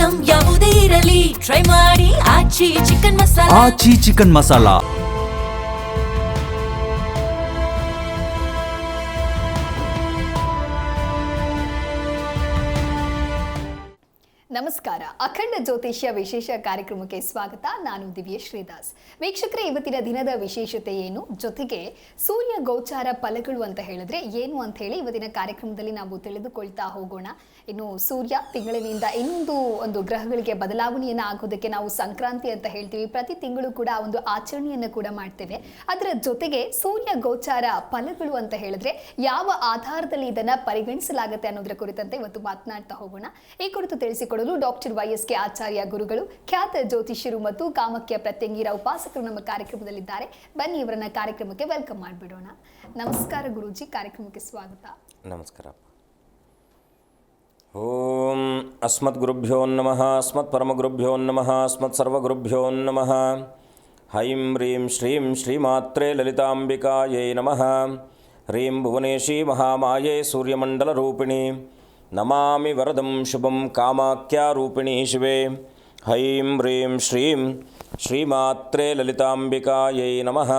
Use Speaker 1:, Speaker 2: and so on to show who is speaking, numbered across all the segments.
Speaker 1: Item ಯಾವುದೇ ಇರಲಿ try ಮಾಡಿ ಆಚಿ ಚಿಕನ್ ಮಸಾಲಾ.
Speaker 2: ಆಚಿ ಚಿಕನ್ ಮಸಾಲಾ.
Speaker 3: ನಮಸ್ಕಾರ. ಅಖಂಡ ಜ್ಯೋತಿಷ್ಯ ವಿಶೇಷ ಕಾರ್ಯಕ್ರಮಕ್ಕೆ ಸ್ವಾಗತ. ನಾನು ದಿವ್ಯ ಶ್ರೀದಾಸ್. ವೀಕ್ಷಕರೇ, ಇವತ್ತಿನ ದಿನದ ವಿಶೇಷತೆ ಏನು, ಜೊತೆಗೆ ಸೂರ್ಯ ಗೋಚಾರ ಫಲಗಳು ಅಂತ ಹೇಳಿದ್ರೆ ಏನು ಅಂತ ಹೇಳಿ ಇವತ್ತಿನ ಕಾರ್ಯಕ್ರಮದಲ್ಲಿ ನಾವು ತಿಳಿದುಕೊಳ್ತಾ ಹೋಗೋಣ. ಇನ್ನು ಸೂರ್ಯ ತಿಂಗಳಿನಿಂದ ಇನ್ನೊಂದು ಒಂದು ಗ್ರಹಗಳಿಗೆ ಬದಲಾವಣೆಯನ್ನು ಆಗೋದಕ್ಕೆ ನಾವು ಸಂಕ್ರಾಂತಿ ಅಂತ ಹೇಳ್ತೀವಿ. ಪ್ರತಿ ತಿಂಗಳು ಕೂಡ ಒಂದು ಆಚರಣೆಯನ್ನು ಕೂಡ ಮಾಡ್ತೇವೆ. ಅದರ ಜೊತೆಗೆ ಸೂರ್ಯ ಗೋಚಾರ ಫಲಗಳು ಅಂತ ಹೇಳಿದ್ರೆ ಯಾವ ಆಧಾರದಲ್ಲಿ ಇದನ್ನ ಪರಿಗಣಿಸಲಾಗುತ್ತೆ ಅನ್ನೋದರ ಕುರಿತಂತೆ ಇವತ್ತು ಮಾತನಾಡ್ತಾ ಹೋಗೋಣ. ಈ ಕುರಿತು ತಿಳಿಸಿಕೊಡಲು ಡಾಕ್ಟರ್ YSK ಆಚಾರ್ಯ ಗುರುಗಳು, ಖ್ಯಾತ ಜ್ಯೋತಿಷ್ಯರು ಮತ್ತು ಕಾಮಕ್ಯ ಪ್ರತ್ಯಂಗಿರ ಉಪಾಸಕರು ನಮ್ಮ ಕಾರ್ಯಕ್ರಮದಲ್ಲಿದ್ದಾರೆ. ಬನ್ನಿ ಇವರನ್ನ ಕಾರ್ಯಕ್ರಮಕ್ಕೆ ವೆಲ್ಕಮ್ ಮಾಡಿಬಿಡೋಣ. ನಮಸ್ಕಾರ ಗುರೂಜಿ, ಕಾರ್ಯಕ್ರಮಕ್ಕೆ ಸ್ವಾಗತ.
Speaker 4: ನಮಸ್ಕಾರ. ಓಂ ಅಸ್ಮದ್ ಗುರುಭ್ಯೋ ನಮಃ, ಅಸ್ಮತ್ ಪರಮಗುರುಭ್ಯೋ ನಮಃ, ಅಸ್ಮತ್ ಸರ್ವಗುರುಭ್ಯೋ ನಮಃ. ಹೈಂ ಹ್ರೀಂ ಶ್ರೀಂ ಶ್ರೀಮಾತ್ರೇ ಲಲಿತಾಂಬಿಕಾಯೈ ನಮಃ. ಹ್ರೀಂ ಭುವನೇಶಿ ಮಹಾಮಾಯೇ ಸೂರ್ಯಮಂಡಲರೂಪಿಣಿ. ನಮಾಮಿ ವರದಂ ಶುಭಂ ಕಾಮಾಖ್ಯಾರೂಪಿಣಿ ಶಿವೆ. ಹೈಂ ಹ್ರೀಂ ಶ್ರೀಂ ಶ್ರೀಮಾತ್ರೇ ಲಲಿತಾಂಬಿಕಾಯೈ ನಮಃ.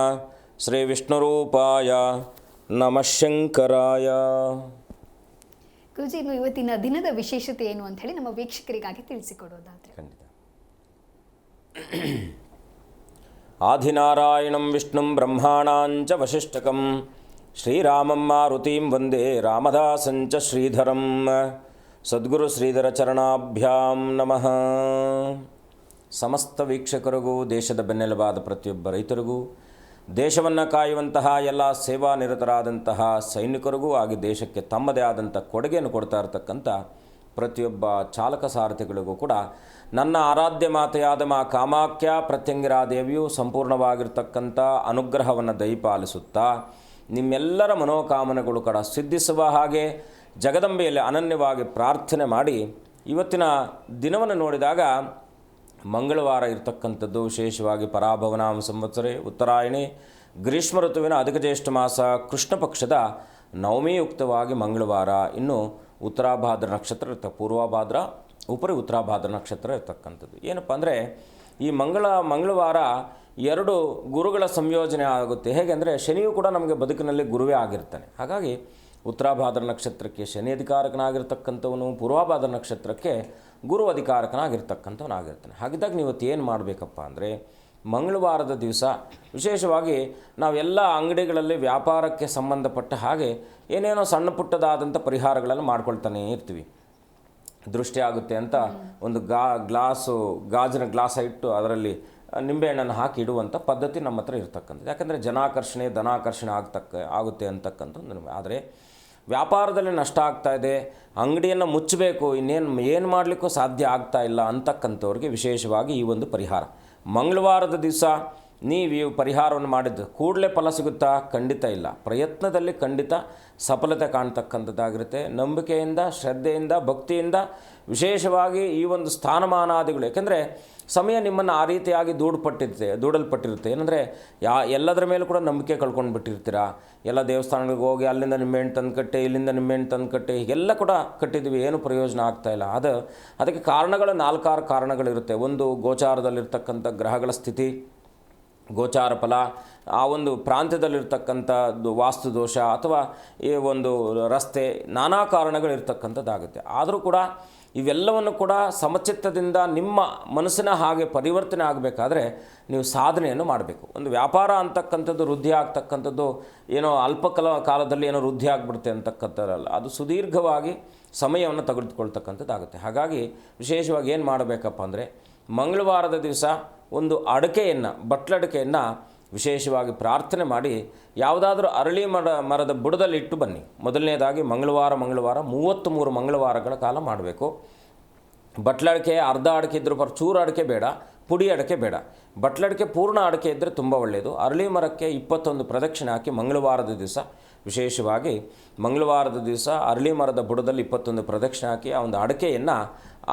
Speaker 4: ಶ್ರೀ ವಿಷ್ಣುರೂಪಾಯ ನಮಃ ಶಂಕರಾಯ.
Speaker 3: ಗುರುಜಿ, ಇನ್ನು ಇವತ್ತಿನ ದಿನದ ವಿಶೇಷತೆ ಏನು ಅಂತ ಹೇಳಿ ನಮ್ಮ ವೀಕ್ಷಕರಿಗಾಗಿ ತಿಳಿಸಿಕೊಡೋದಾದ್ರೆ.
Speaker 4: ಖಂಡಿತ. ಆದಿನಾರಾಯಣಂ ವಿಷ್ಣುಂ ಬ್ರಹ್ಮಾಣಾಂಚ ವಸಿಷ್ಠಕಂ ಶ್ರೀರಾಮಂ ಮಾರುತಿಂ ವಂದೇ ರಾಮದಾಸಂಚ ಶ್ರೀಧರಂ. ಸದ್ಗುರು ಶ್ರೀಧರ ಚರಣಾಭ್ಯಾಂ ನಮಃ. ಸಮಸ್ತ ವೀಕ್ಷಕರಿಗೂ, ದೇಶದ ಬೆನ್ನೆಲುಬಾದ ಪ್ರತಿಯೊಬ್ಬ ರೈತರಿಗೂ, ದೇಶವನ್ನು ಕಾಯುವಂತಹ ಎಲ್ಲ ಸೇವಾ ನಿರತರಾದಂತಹ ಸೈನಿಕರಿಗೂ ಆಗಿ ದೇಶಕ್ಕೆ ತಮ್ಮದೇ ಆದಂಥ ಕೊಡುಗೆಯನ್ನು ಕೊಡ್ತಾ ಇರತಕ್ಕಂಥ ಪ್ರತಿಯೊಬ್ಬ ಚಾಲಕ ಸಾರಥಿಗಳಿಗೂ ಕೂಡ ನನ್ನ ಆರಾಧ್ಯ ಮಾತೆಯಾದ ಮಾ ಕಾಮಾಖ್ಯ ಪ್ರತ್ಯಂಗಿರಾ ದೇವಿಯು ಸಂಪೂರ್ಣವಾಗಿರ್ತಕ್ಕಂಥ ಅನುಗ್ರಹವನ್ನು ದಯಪಾಲಿಸುತ್ತಾ ನಿಮ್ಮೆಲ್ಲರ ಮನೋಕಾಮನೆಗಳು ಕೂಡ ಸಿದ್ಧಿಸುವ ಹಾಗೆ ಜಗದಂಬೆಯಲ್ಲಿ ಅನನ್ಯವಾಗಿ ಪ್ರಾರ್ಥನೆ ಮಾಡಿ, ಇವತ್ತಿನ ದಿನವನ್ನು ನೋಡಿದಾಗ ಮಂಗಳವಾರ ಇರತಕ್ಕಂಥದ್ದು, ವಿಶೇಷವಾಗಿ ಪರಾಭವನಾಮ ಸಂವತ್ಸರೆ ಉತ್ತರಾಯಣಿ ಗ್ರೀಷ್ಮ ಋತುವಿನ ಅಧಿಕ ಜ್ಯೇಷ್ಠ ಮಾಸ ಕೃಷ್ಣ ಪಕ್ಷದ ನವಮಿಯುಕ್ತವಾಗಿ ಮಂಗಳವಾರ. ಇನ್ನು ಉತ್ತರಾಭಾದ್ರ ನಕ್ಷತ್ರ ಇರ್ತಕ್ಕ, ಪೂರ್ವಭಾದ್ರ ಉಪರಿ ಉತ್ತರಾಭಾದ್ರ ನಕ್ಷತ್ರ ಇರ್ತಕ್ಕಂಥದ್ದು. ಏನಪ್ಪ ಅಂದರೆ ಈ ಮಂಗಳವಾರ ಎರಡು ಗುರುಗಳ ಸಂಯೋಜನೆ ಆಗುತ್ತೆ. ಹೇಗೆ ಅಂದರೆ ಶನಿಯು ಕೂಡ ನಮಗೆ ಬದುಕಿನಲ್ಲಿ ಗುರುವೇ ಆಗಿರ್ತಾನೆ. ಹಾಗಾಗಿ ಉತ್ತರಾಭಾದ್ರ ನಕ್ಷತ್ರಕ್ಕೆ ಶನಿ ಅಧಿಕಾರಕನಾಗಿರ್ತಕ್ಕಂಥವನು, ಪೂರ್ವಭಾದ್ರ ನಕ್ಷತ್ರಕ್ಕೆ ಗುರು ಅಧಿಕಾರಕನಾಗಿರ್ತಕ್ಕಂಥವನಾಗಿರ್ತಾನೆ. ಹಾಗಿದ್ದಾಗ ನೀವು ಇವತ್ತು ಏನು ಮಾಡಬೇಕಪ್ಪ ಅಂದರೆ, ಮಂಗಳವಾರದ ದಿವಸ ವಿಶೇಷವಾಗಿ ನಾವೆಲ್ಲ ಅಂಗಡಿಗಳಲ್ಲಿ ವ್ಯಾಪಾರಕ್ಕೆ ಸಂಬಂಧಪಟ್ಟ ಹಾಗೆ ಏನೇನೋ ಸಣ್ಣ ಪುಟ್ಟದಾದಂಥ ಪರಿಹಾರಗಳನ್ನು ಮಾಡ್ಕೊಳ್ತಾನೆ ಇರ್ತೀವಿ. ದೃಷ್ಟಿ ಆಗುತ್ತೆ ಅಂತ ಒಂದು ಗಾಜಿನ ಗ್ಲಾಸ್ ಇಟ್ಟು ಅದರಲ್ಲಿ ನಿಂಬೆಹಣ್ಣನ್ನು ಹಾಕಿ ಇಡುವಂಥ ಪದ್ಧತಿ ನಮ್ಮ ಹತ್ರ ಇರ್ತಕ್ಕಂಥದ್ದು. ಯಾಕಂದರೆ ಜನಾಕರ್ಷಣೆ ಧನಾಕರ್ಷಣೆ ಆಗುತ್ತೆ ಅಂತಕ್ಕಂಥದ್ದು. ಆದರೆ ವ್ಯಾಪಾರದಲ್ಲಿ ನಷ್ಟ ಆಗ್ತಾ ಇದೆ, ಅಂಗಡಿಯನ್ನು ಮುಚ್ಚಬೇಕು, ಏನು ಮಾಡಲಿಕ್ಕೂ ಸಾಧ್ಯ ಆಗ್ತಾ ಇಲ್ಲ ಅಂತಕ್ಕಂಥವ್ರಿಗೆ ವಿಶೇಷವಾಗಿ ಈ ಒಂದು ಪರಿಹಾರ. ಮಂಗಳವಾರದ ದಿವಸ ನೀವು ಈ ಪರಿಹಾರವನ್ನು ಮಾಡಿದ್ದು ಕೂಡಲೇ ಫಲ ಸಿಗುತ್ತಾ? ಖಂಡಿತ ಇಲ್ಲ. ಪ್ರಯತ್ನದಲ್ಲಿ ಖಂಡಿತ ಸಫಲತೆ ಕಾಣ್ತಕ್ಕಂಥದ್ದಾಗಿರುತ್ತೆ. ನಂಬಿಕೆಯಿಂದ, ಶ್ರದ್ಧೆಯಿಂದ, ಭಕ್ತಿಯಿಂದ ವಿಶೇಷವಾಗಿ ಈ ಒಂದು ಸ್ಥಾನಮಾನಾದಿಗಳು, ಯಾಕೆಂದರೆ ಸಮಯ ನಿಮ್ಮನ್ನು ಆ ರೀತಿಯಾಗಿ ದೂಡಲ್ಪಟ್ಟಿರುತ್ತೆ. ಏನಂದರೆ ಎಲ್ಲದರ ಮೇಲೂ ಕೂಡ ನಂಬಿಕೆ ಕಳ್ಕೊಂಡು ಬಿಟ್ಟಿರ್ತೀರ. ಎಲ್ಲ ದೇವಸ್ಥಾನಗಳಿಗೆ ಹೋಗಿ ಅಲ್ಲಿಂದ ನಿಂಬೆಹಣ್ಣು ತಂದು ಕಟ್ಟೆ, ಇಲ್ಲಿಂದ ನಿಂಬೆಹಣ್ಣು ತಂದು ಕಟ್ಟೆ, ಹೀಗೆಲ್ಲ ಕೂಡ ಕಟ್ಟಿದ್ವಿ, ಏನು ಪ್ರಯೋಜನ ಆಗ್ತಾಯಿಲ್ಲ. ಅದಕ್ಕೆ ಕಾರಣಗಳು 4-6 ಕಾರಣಗಳಿರುತ್ತೆ. ಒಂದು, ಗೋಚಾರದಲ್ಲಿರ್ತಕ್ಕಂಥ ಗ್ರಹಗಳ ಸ್ಥಿತಿ, ಗೋಚಾರ ಫಲ, ಆ ಒಂದು ಪ್ರಾಂತ್ಯದಲ್ಲಿರ್ತಕ್ಕಂಥದ್ದು ವಾಸ್ತು ದೋಷ, ಅಥವಾ ಈ ಒಂದು ರಸ್ತೆ, ನಾನಾ ಕಾರಣಗಳಿರ್ತಕ್ಕಂಥದ್ದಾಗುತ್ತೆ. ಆದರೂ ಕೂಡ ಇವೆಲ್ಲವನ್ನು ಕೂಡ ಸಮಚಿತ್ತದಿಂದ ನಿಮ್ಮ ಮನಸ್ಸಿನ ಹಾಗೆ ಪರಿವರ್ತನೆ ಆಗಬೇಕಾದ್ರೆ ನೀವು ಸಾಧನೆಯನ್ನು ಮಾಡಬೇಕು. ಒಂದು ವ್ಯಾಪಾರ ಅಂತಕ್ಕಂಥದ್ದು ವೃದ್ಧಿ ಆಗ್ತಕ್ಕಂಥದ್ದು ಏನೋ ಕಾಲದಲ್ಲಿ ಏನೋ ವೃದ್ಧಿ ಆಗಿಬಿಡುತ್ತೆ ಅಂತಕ್ಕಂಥದ್ದಲ್ಲ, ಅದು ಸುದೀರ್ಘವಾಗಿ ಸಮಯವನ್ನು ತೆಗೆದುಕೊಳ್ತಕ್ಕಂಥದ್ದಾಗುತ್ತೆ. ಹಾಗಾಗಿ ವಿಶೇಷವಾಗಿ ಏನು ಮಾಡಬೇಕಪ್ಪ ಅಂದರೆ, ಮಂಗಳವಾರದ ದಿವಸ ಒಂದು ಬಟ್ಲಡಿಕೆಯನ್ನು ವಿಶೇಷವಾಗಿ ಪ್ರಾರ್ಥನೆ ಮಾಡಿ ಯಾವುದಾದ್ರೂ ಅರಳಿ ಮರದ ಬುಡದಲ್ಲಿ ಇಟ್ಟು ಬನ್ನಿ. ಮೊದಲನೇದಾಗಿ ಮಂಗಳವಾರ 33 ಮಂಗಳವಾರಗಳ ಕಾಲ ಮಾಡಬೇಕು. ಬಟ್ಲಡಿಕೆ ಅರ್ಧ ಅಡಿಕೆ ಇದ್ದರೂ ಚೂರು ಅಡಿಕೆ ಬೇಡ, ಪುಡಿ ಅಡಿಕೆ ಬೇಡ. ಬಟ್ಲಡಿಕೆ ಪೂರ್ಣ ಅಡಿಕೆ ಇದ್ದರೆ ತುಂಬ ಒಳ್ಳೆಯದು. ಅರಳಿ ಮರಕ್ಕೆ 21 ಪ್ರದಕ್ಷಿಣೆ ಹಾಕಿ ಮಂಗಳವಾರದ ದಿವಸ ವಿಶೇಷವಾಗಿ ಮಂಗಳವಾರದ ದಿವಸ ಅರಳಿ ಮರದ ಬುಡದಲ್ಲಿ 21 ಪ್ರದಕ್ಷಿಣೆ ಹಾಕಿ ಆ ಒಂದು ಅಡಿಕೆಯನ್ನು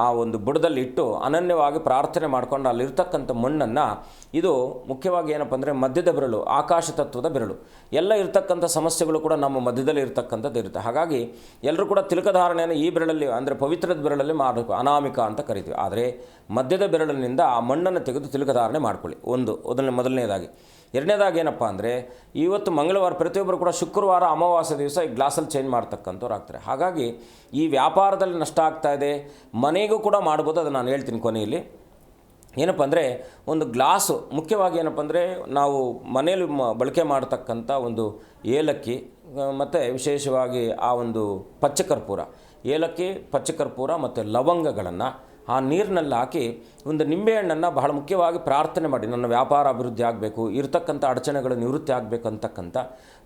Speaker 4: ಆ ಒಂದು ಬುಡದಲ್ಲಿ ಇಟ್ಟು ಅನನ್ಯವಾಗಿ ಪ್ರಾರ್ಥನೆ ಮಾಡಿಕೊಂಡು ಅಲ್ಲಿರ್ತಕ್ಕಂಥ ಮಣ್ಣನ್ನು, ಇದು ಮುಖ್ಯವಾಗಿ ಏನಪ್ಪ ಅಂದರೆ ಮಧ್ಯದ ಬೆರಳು, ಆಕಾಶ ತತ್ವದ ಬೆರಳು. ಎಲ್ಲ ಇರ್ತಕ್ಕಂಥ ಸಮಸ್ಯೆಗಳು ಕೂಡ ನಮ್ಮ ಮಧ್ಯದಲ್ಲಿ ಇರ್ತಕ್ಕಂಥದ್ದು ಇರುತ್ತೆ. ಹಾಗಾಗಿ ಎಲ್ಲರೂ ಕೂಡ ತಿಲಕಧಾರಣೆಯನ್ನು ಈ ಬೆರಳಲ್ಲಿ ಅಂದರೆ ಪವಿತ್ರದ ಬೆರಳಲ್ಲಿ ಮಾಡಬೇಕು, ಅನಾಮಿಕ ಅಂತ ಕರಿತೀವಿ. ಆದರೆ ಮಧ್ಯದ ಬೆರಳಿನಿಂದ ಆ ಮಣ್ಣನ್ನು ತೆಗೆದು ತಿಲಕಧಾರಣೆ ಮಾಡ್ಕೊಳ್ಳಿ. ಮೊದಲನೇದಾಗಿ. ಎರಡನೇದಾಗಿ ಏನಪ್ಪ ಅಂದರೆ ಇವತ್ತು ಮಂಗಳವಾರ, ಪ್ರತಿಯೊಬ್ಬರು ಕೂಡ ಶುಕ್ರವಾರ ಅಮಾವಾಸ್ಯೆ ದಿವಸ ಈ ಗ್ಲಾಸಲ್ಲಿ ಚೇಂಜ್ ಮಾಡ್ತಕ್ಕಂಥವ್ರು ಆಗ್ತಾರೆ. ಹಾಗಾಗಿ ಈ ವ್ಯಾಪಾರದಲ್ಲಿ ನಷ್ಟ ಆಗ್ತಾ ಇದೆ, ಮನೆಗೂ ಕೂಡ ಮಾಡ್ಬೋದು. ಅದು ನಾನು ಹೇಳ್ತೀನಿ ಕೊನೆಯಲ್ಲಿ. ಏನಪ್ಪ ಅಂದರೆ ಒಂದು ಗ್ಲಾಸು ಮುಖ್ಯವಾಗಿ ಏನಪ್ಪ ಅಂದರೆ ನಾವು ಮನೆಯಲ್ಲಿ ಬಳಕೆ ಮಾಡ್ತಕ್ಕಂಥ ಒಂದು ಏಲಕ್ಕಿ ಮತ್ತು ವಿಶೇಷವಾಗಿ ಆ ಒಂದು ಪಚ್ಚಕರ್ಪೂರ, ಏಲಕ್ಕಿ, ಪಚ್ಚಕರ್ಪೂರ ಮತ್ತು ಲವಂಗಗಳನ್ನು ಆ ನೀರಿನಲ್ಲಿ ಹಾಕಿ ಒಂದು ನಿಂಬೆಹಣ್ಣನ್ನು ಬಹಳ ಮುಖ್ಯವಾಗಿ ಪ್ರಾರ್ಥನೆ ಮಾಡಿ, ನನ್ನ ವ್ಯಾಪಾರ ಅಭಿವೃದ್ಧಿ ಆಗಬೇಕು, ಇರತಕ್ಕಂಥ ಅಡಚಣೆಗಳು ನಿವೃತ್ತಿ ಆಗಬೇಕು ಅಂತಕ್ಕಂಥ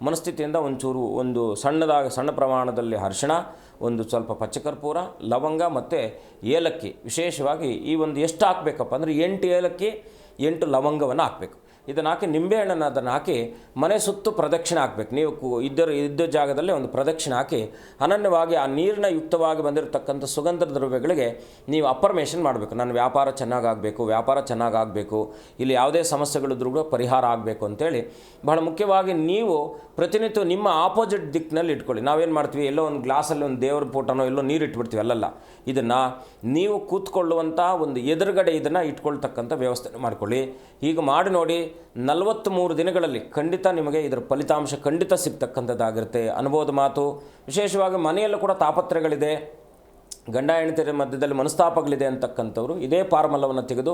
Speaker 4: ಮನಸ್ಥಿತಿಯಿಂದ ಒಂದು ಸಣ್ಣ ಪ್ರಮಾಣದಲ್ಲಿ ಅರಿಶಿಣ, ಒಂದು ಸ್ವಲ್ಪ ಪಚ್ಚಕರ್ಪೂರ, ಲವಂಗ ಮತ್ತು ಏಲಕ್ಕಿ, ವಿಶೇಷವಾಗಿ ಈ ಒಂದು ಎಷ್ಟು ಹಾಕಬೇಕಪ್ಪ ಅಂದರೆ 8 ಏಲಕ್ಕಿ 8 ಲವಂಗವನ್ನು ಹಾಕಬೇಕು. ಇದನ್ನು ಹಾಕಿ ನಿಂಬೆಹಣ್ಣನ್ನು ಅದನ್ನು ಹಾಕಿ ಮನೆ ಸುತ್ತು ಪ್ರದಕ್ಷಿಣೆ ಹಾಕಬೇಕು. ನೀವು ಇದ್ದ ಜಾಗದಲ್ಲಿ ಒಂದು ಪ್ರದಕ್ಷಿಣೆ ಹಾಕಿ ಅನನ್ಯವಾಗಿ ಆ ನೀರಿನ ಯುಕ್ತವಾಗಿ ಬಂದಿರತಕ್ಕಂಥ ಸುಗಂಧ ದ್ರವ್ಯಗಳಿಗೆ ನೀವು ಅಫರ್ಮೇಷನ್ ಮಾಡಬೇಕು. ನನ್ನ ವ್ಯಾಪಾರ ಚೆನ್ನಾಗಾಗಬೇಕು, ಇಲ್ಲಿ ಯಾವುದೇ ಸಮಸ್ಯೆಗಳಿದ್ರೂ ಕೂಡ ಪರಿಹಾರ ಆಗಬೇಕು ಅಂತೇಳಿ ಬಹಳ ಮುಖ್ಯವಾಗಿ ನೀವು ಪ್ರತಿನಿತ್ಯ ನಿಮ್ಮ ಆಪೋಸಿಟ್ ದಿಕ್ಕಿನಲ್ಲಿ ಇಟ್ಕೊಳ್ಳಿ. ನಾವೇನು ಮಾಡ್ತೀವಿ, ಎಲ್ಲೋ ಒಂದು ಗ್ಲಾಸಲ್ಲಿ ಒಂದು ದೇವರ ಫೋಟೋನೋ ಎಲ್ಲೋ ನೀರು ಇಟ್ಬಿಡ್ತೀವಿ. ಅಲ್ಲಲ್ಲ, ಇದನ್ನು ನೀವು ಕೂತ್ಕೊಳ್ಳುವಂಥ ಒಂದು ಎದುರುಗಡೆ ಇದನ್ನು ಇಟ್ಕೊಳ್ತಕ್ಕಂಥ ವ್ಯವಸ್ಥೆ ಮಾಡಿಕೊಳ್ಳಿ. ಈಗ ಮಾಡಿ ನೋಡಿ, 43 ದಿನಗಳಲ್ಲಿ ಖಂಡಿತ ನಿಮಗೆ ಇದರ ಫಲಿತಾಂಶ ಖಂಡಿತ ಸಿಗ್ತಕ್ಕಂಥದ್ದಾಗಿರುತ್ತೆ. ಅನುಭವದ ಮಾತು. ವಿಶೇಷವಾಗಿ ಮನೆಯಲ್ಲೂ ಕೂಡ ತಾಪತ್ರಗಳಿದೆ, ಗಂಡ ಹೆಂಡತಿಯರ ಮಧ್ಯದಲ್ಲಿ ಮನಸ್ತಾಪಗಳಿದೆ ಅಂತಕ್ಕಂಥವ್ರು ಇದೇ ಫಾರ್ಮುಲಾವನ್ನು ತೆಗೆದು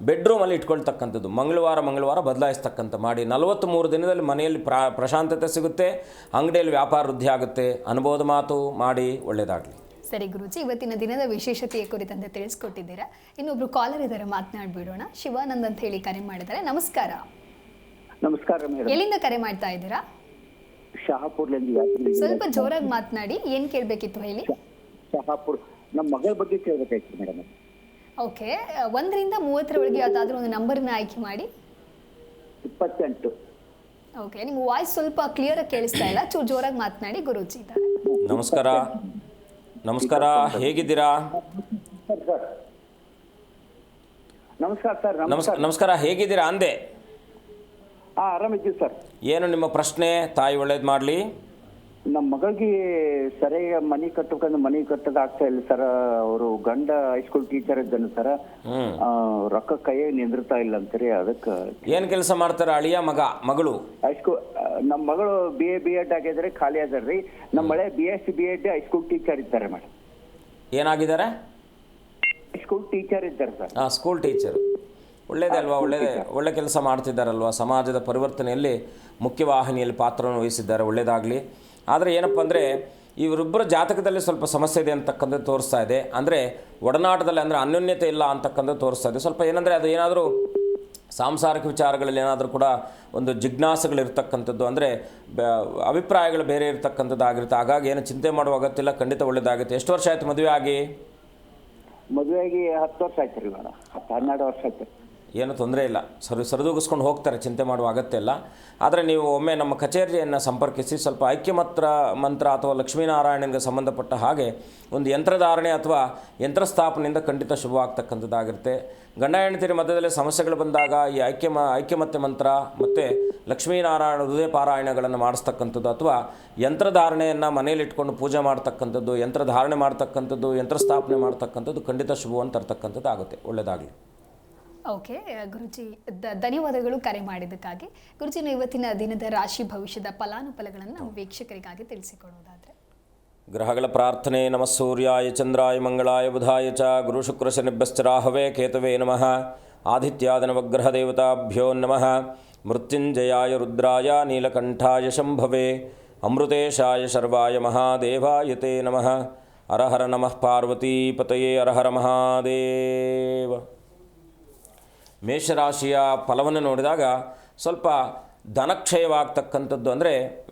Speaker 4: ಬೆಡ್ರೂಮಲ್ಲಿ ಇಟ್ಕೊಳ್ತಕ್ಕಂಥದ್ದು ಮಂಗಳವಾರ ಬದಲಾಯಿಸ್ತಕ್ಕಂಥ ಮಾಡಿ 43 ದಿನದಲ್ಲಿ ಮನೆಯಲ್ಲಿ ಪ್ರಶಾಂತತೆ ಸಿಗುತ್ತೆ, ಅಂಗಡಿಯಲ್ಲಿ ವ್ಯಾಪಾರ ವೃದ್ಧಿ ಆಗುತ್ತೆ. ಅನುಭವದ ಮಾತು. ಮಾಡಿ, ಒಳ್ಳೆಯದಾಗಲಿ.
Speaker 3: ಸರಿ ಗುರುಜಿ, ಇವತ್ತಿನ ದಿನದ ವಿಶೇಷತೆಯ ಕುರಿತಂತೆ ತಿಳಿಸ್ಕೊಟ್ಟಿದ್ದೀರಾ. ಇನ್ನೊಬ್ರು ಕಾಲರ್ ಇದ್ದಾರೆ, ಮಾತನಾಡ್ಬಿಡೋಣ. ಶಿವಾನಂದ್ ಅಂತ ಹೇಳಿ ಕರೆ ಮಾಡಿದ್ದಾರೆ. ನಮಸ್ಕಾರ.
Speaker 2: ನಮಸ್ಕಾರ ಮೇಡಮ್.
Speaker 3: ಎಲ್ಲಿಂದ ಕರೆ ಮಾಡ್ತಾ ಇದ್ದೀರಾ?
Speaker 2: ಶಹಾಪುರ್ಲಿಂದ.
Speaker 3: ಸ್ವಲ್ಪ ಜೋರಾಗಿ ಮಾತನಾಡಿ. ಏನ್ ಕೇಳ್ಬೇಕಿತ್ತು ಹೇಳಿ.
Speaker 2: ಶಹಾಪುರ್. ನಮ್ಮ ಮಗಳ ಬಗ್ಗೆ ಕೇಳಬೇಕಾಯ್ತು ಮೇಡಮ್.
Speaker 3: ಓಕೆ, 1 ರಿಂದ 30 ಒಳಗೆ ಯಾವ್ದಾದ್ರು ಒಂದು ನಂಬರ್ನ ಆಯ್ಕೆ ಮಾಡಿ.
Speaker 2: 28.
Speaker 3: ಓಕೆ, ನಿಮ್ಮ ವಾಯ್ಸ್ ಸ್ವಲ್ಪ ಕ್ಲಿಯರ್ ಆಗಿ ಕೇಳಿಸ್ತಾ ಇಲ್ಲ, ಚೂರು ಜೋರಾಗಿ ಮಾತನಾಡಿ. ಗುರೂಜಿ ಇದ್ದಾರೆ.
Speaker 4: ನಮಸ್ಕಾರ, ಹೇಗಿದ್ದೀರಾ?
Speaker 2: ನಮಸ್ಕಾರ ಸರ್.
Speaker 4: ನಮಸ್ಕಾರ, ಹೇಗಿದ್ದೀರಾ ಅಂದೆ?
Speaker 2: ಆರಾಮಿದ್ದೀವಿ ಸರ್.
Speaker 4: ಏನು ನಿಮ್ಮ ಪ್ರಶ್ನೆ? ತಾಯಿ ಒಳ್ಳೇದು ಮಾಡಲಿ.
Speaker 2: ನಮ್ಮ ಮಗಳಿಗೆ ಸರಿಯಾಗಿ ಮನೆ ಕಟ್ಟೋಕೆ ಆಗ್ತಾ ಇಲ್ಲ ಸರ್. ಅವರು ಗಂಡ ಹೈಸ್ಕೂಲ್ ಟೀಚರ್ ಇದ್ದಾನೆ ಸರ್. ರೊಕ್ಕ ಕೈಯಾಗಿ ನಿಂದಿರ್ತಾ ಇಲ್ಲ ಅಂತಾರೆ. ಅದಕ್ಕೆ
Speaker 4: ಏನು ಕೆಲಸ ಮಾಡ್ತಾರೆ ಅಳಿಯ ಮಗಳು?
Speaker 2: ಹೈಸ್ಕೂಲ್. ನಮ್ಮ ಮಗಳು BA B.Ed ಆಗಿದ್ರೆ ಖಾಲಿ ಅದಾರ್ರಿ. ನಮ್ಮ ಮಳೆ BSc B.Ed ಹೈಸ್ಕೂಲ್ ಟೀಚರ್ ಇದ್ದಾರೆ ಮೇಡಮ್.
Speaker 4: ಏನಾಗಿದ್ದಾರೆ?
Speaker 2: ಹೈಸ್ಕೂಲ್ ಟೀಚರ್ ಇದ್ದಾರೆ ಸರ್.
Speaker 4: School teacher. ಒಳ್ಳೆಯದೇ ಅಲ್ವಾ? ಒಳ್ಳೆ ಕೆಲಸ ಮಾಡ್ತಿದ್ದಾರಲ್ವ. ಸಮಾಜದ ಪರಿವರ್ತನೆಯಲ್ಲಿ ಮುಖ್ಯವಾಹಿನಿಯಲ್ಲಿ ಪಾತ್ರವನ್ನು ವಹಿಸಿದ್ದಾರೆ. ಒಳ್ಳೆಯದಾಗಲಿ. ಆದರೆ ಏನಪ್ಪ ಅಂದರೆ ಇವರಿಬ್ಬರ ಜಾತಕದಲ್ಲಿ ಸ್ವಲ್ಪ ಸಮಸ್ಯೆ ಇದೆ ಅಂತಕ್ಕಂಥದ್ದು ತೋರಿಸ್ತಾ ಇದೆ. ಅಂದರೆ ಒಡನಾಟದಲ್ಲಿ ಅಂದರೆ ಅನ್ಯೋನ್ಯತೆ ಇಲ್ಲ ಅಂತಕ್ಕಂಥದ್ದು ತೋರಿಸ್ತಾ ಇದೆ. ಸ್ವಲ್ಪ ಏನಂದರೆ ಅದು ಏನಾದರೂ ಸಾಂಸಾರಿಕ ವಿಚಾರಗಳಲ್ಲಿ ಏನಾದರೂ ಕೂಡ ಒಂದು ಜಿಜ್ಞಾಸೆಗಳಿರ್ತಕ್ಕಂಥದ್ದು, ಅಂದರೆ ಅಭಿಪ್ರಾಯಗಳು ಬೇರೆ ಇರ್ತಕ್ಕಂಥದ್ದು ಆಗಿರುತ್ತೆ. ಹಾಗಾಗಿ ಏನು ಚಿಂತೆ ಮಾಡುವ ಅಗತ್ಯ ಇಲ್ಲ, ಖಂಡಿತ ಒಳ್ಳೆಯದಾಗುತ್ತೆ. ಎಷ್ಟು ವರ್ಷ ಆಯಿತು ಮದುವೆ ಆಗಿ?
Speaker 2: ಮದುವೆಯಾಗಿ 10 ವರ್ಷ ಆಯ್ತು ರೀ ಮೇಡಮ್. 12 ವರ್ಷ ಆಯ್ತು.
Speaker 4: ಏನೂ ತೊಂದರೆ ಇಲ್ಲ, ಸರಿದೂಗಿಸ್ಕೊಂಡು ಹೋಗ್ತಾರೆ, ಚಿಂತೆ ಮಾಡುವ ಅಗತ್ಯ ಇಲ್ಲ. ಆದರೆ ನೀವು ಒಮ್ಮೆ ನಮ್ಮ ಕಚೇರಿಯನ್ನು ಸಂಪರ್ಕಿಸಿ ಸ್ವಲ್ಪ ಮಂತ್ರ ಅಥವಾ ಲಕ್ಷ್ಮೀನಾರಾಯಣನಿಗೆ ಸಂಬಂಧಪಟ್ಟ ಹಾಗೆ ಒಂದು ಯಂತ್ರಧಾರಣೆ ಅಥವಾ ಯಂತ್ರಸ್ಥಾಪನೆಯಿಂದ ಖಂಡಿತ ಶುಭವಾಗ್ತಕ್ಕಂಥದ್ದಾಗಿರುತ್ತೆ. ಗಂಡ ಹೆಂಡತಿಯರ ಮಧ್ಯದಲ್ಲಿ ಸಮಸ್ಯೆಗಳು ಬಂದಾಗ ಈ ಐಕ್ಯಮತ್ಯ ಮಂತ್ರ ಮತ್ತು ಲಕ್ಷ್ಮೀನಾರಾಯಣ ಹೃದಯ ಪಾರಾಯಣಗಳನ್ನು ಮಾಡಿಸ್ತಕ್ಕಂಥದ್ದು ಅಥವಾ ಯಂತ್ರಧಾರಣೆಯನ್ನು ಮನೆಯಲ್ಲಿ ಇಟ್ಕೊಂಡು ಪೂಜೆ ಮಾಡ್ತಕ್ಕಂಥದ್ದು, ಯಂತ್ರಧಾರಣೆ ಮಾಡ್ತಕ್ಕಂಥದ್ದು, ಯಂತ್ರಸ್ಥಾಪನೆ ಮಾಡ್ತಕ್ಕಂಥದ್ದು ಖಂಡಿತ ಶುಭವನ್ನು ತರ್ತಕ್ಕಂಥದ್ದು ಆಗುತ್ತೆ. ಒಳ್ಳೆಯದಾಗಲಿ.
Speaker 3: ಓಕೆ ಗುರುಜಿ, ಧನ್ಯವಾದಗಳು ಕರೆ ಮಾಡಿದ್ದಕ್ಕಾಗಿ. ಗುರುಜಿನ ಇವತ್ತಿನ ದಿನದ ರಾಶಿ ಭವಿಷ್ಯದ ಫಲಾನುಫಲಗಳನ್ನು ನಮ್ಮ ವೀಕ್ಷಕರಿಗಾಗಿ ತಿಳಿಸಿಕೊಡುವುದಾದರೆ?
Speaker 4: ಗ್ರಹಗಳ ಪ್ರಾರ್ಥನೆ. ನಮಃ ಸೂರ್ಯಾಯ ಚಂದ್ರಾಯ ಮಂಗಳಾಯ ಬುಧಾಯ ಚ ಗುರು ಶುಕ್ರ ಶನಿಭ್ಯಶ್ಚ ರಾಹವೇ ಕೇತವೇ ನಮಃ. ಆದಿತ್ಯಾದ ನವಗ್ರಹ ದೇವತಾಭ್ಯೋ ನಮಃ. ಮೃತ್ಯುಂಜಯಾಯ ರುದ್ರಾಯ ನೀಲಕಂಠಾಯ ಶಂಭವೇ. ಅಮೃತೇಶಾಯ ಶರ್ವಾಯ ಮಹಾದೇವಾಯ ತೇ ನಮಃ. ಹರಹರ ನಮಃ ಪಾರ್ವತೀಪತಯೇ. ಹರಹರ ಮಹಾದೇವ. ಮೇಷರಾಶಿಯ ಫಲವನ್ನು ನೋಡಿದಾಗ ಸ್ವಲ್ಪ ಧನಕ್ಷಯವಾಗ್ತಕ್ಕಂಥದ್ದು, ಅಂದರೆ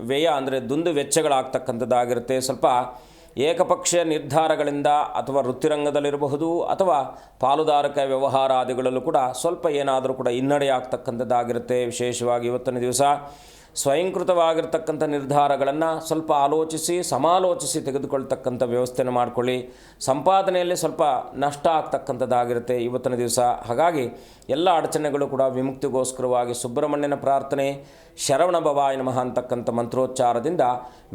Speaker 4: ವ್ಯಯ ಅಂದರೆ ದುಂದು ವೆಚ್ಚಗಳಾಗ್ತಕ್ಕಂಥದ್ದಾಗಿರುತ್ತೆ. ಸ್ವಲ್ಪ ಏಕಪಕ್ಷೀಯ ನಿರ್ಧಾರಗಳಿಂದ ಅಥವಾ ವೃತ್ತಿರಂಗದಲ್ಲಿರಬಹುದು ಅಥವಾ ಪಾಲುದಾರಕ ವ್ಯವಹಾರಾದಿಗಳಲ್ಲೂ ಕೂಡ ಸ್ವಲ್ಪ ಏನಾದರೂ ಕೂಡ ಹಿನ್ನಡೆ ಆಗ್ತಕ್ಕಂಥದ್ದಾಗಿರುತ್ತೆ. ವಿಶೇಷವಾಗಿ ಇವತ್ತಿನ ದಿವಸ ಸ್ವಯಂಕೃತವಾಗಿರ್ತಕ್ಕಂಥ ನಿರ್ಧಾರಗಳನ್ನು ಸ್ವಲ್ಪ ಆಲೋಚಿಸಿ ಸಮಾಲೋಚಿಸಿ ತೆಗೆದುಕೊಳ್ತಕ್ಕಂಥ ವ್ಯವಸ್ಥೆಯನ್ನು ಮಾಡಿಕೊಳ್ಳಿ. ಸಂಪಾದನೆಯಲ್ಲಿ ಸ್ವಲ್ಪ ನಷ್ಟ ಆಗ್ತಕ್ಕಂಥದ್ದಾಗಿರುತ್ತೆ ಇವತ್ತಿನ ದಿವಸ. ಹಾಗಾಗಿ ಎಲ್ಲ ಅಡಚಣೆಗಳು ಕೂಡ ವಿಮುಕ್ತಿಗೋಸ್ಕರವಾಗಿ ಸುಬ್ರಹ್ಮಣ್ಯನ ಪ್ರಾರ್ಥನೆ, ಶರವಣ ಭವಾಯ ನಮಃ ಅಂತಕ್ಕಂಥ ಮಂತ್ರೋಚ್ಚಾರದಿಂದ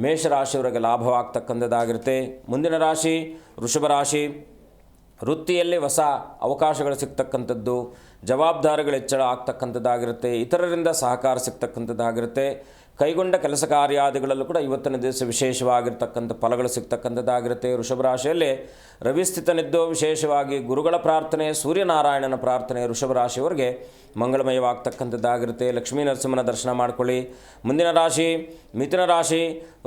Speaker 4: ಮೇಷರಾಶಿಯವರಿಗೆ ಲಾಭವಾಗ್ತಕ್ಕಂಥದ್ದಾಗಿರುತ್ತೆ. ಮುಂದಿನ ರಾಶಿ ವೃಷಭ ರಾಶಿ. ವೃತ್ತಿಯಲ್ಲಿ ಹೊಸ ಅವಕಾಶಗಳು ಸಿಗ್ತಕ್ಕಂಥದ್ದು, ಜವಾಬ್ದಾರಿಗಳು ಹೆಚ್ಚಳ ಆಗ್ತಕ್ಕಂಥದ್ದಾಗಿರುತ್ತೆ, ಇತರರಿಂದ ಸಹಕಾರ ಸಿಗ್ತಕ್ಕಂಥದ್ದಾಗಿರುತ್ತೆ. ಕೈಗೊಂಡ ಕೆಲಸ ಕಾರ್ಯಾದಿಗಳಲ್ಲೂ ಕೂಡ ಇವತ್ತಿನ ದಿವಸ ವಿಶೇಷವಾಗಿರ್ತಕ್ಕಂಥ ಫಲಗಳು ಸಿಗ್ತಕ್ಕಂಥದ್ದಾಗಿರುತ್ತೆ. ವೃಷಭ ರಾಶಿಯಲ್ಲಿ ರವಿಸ್ಥಿತನಿದ್ದು ವಿಶೇಷವಾಗಿ ಗುರುಗಳ ಪ್ರಾರ್ಥನೆ, ಸೂರ್ಯನಾರಾಯಣನ ಪ್ರಾರ್ಥನೆ ವೃಷಭ ರಾಶಿಯವರಿಗೆ ಮಂಗಳಮಯವಾಗ್ತಕ್ಕಂಥದ್ದಾಗಿರುತ್ತೆ. ಲಕ್ಷ್ಮೀ ನರಸಿಂಹನ ದರ್ಶನ ಮಾಡ್ಕೊಳ್ಳಿ. ಮುಂದಿನ ರಾಶಿ ಮಿಥುನ ರಾಶಿ.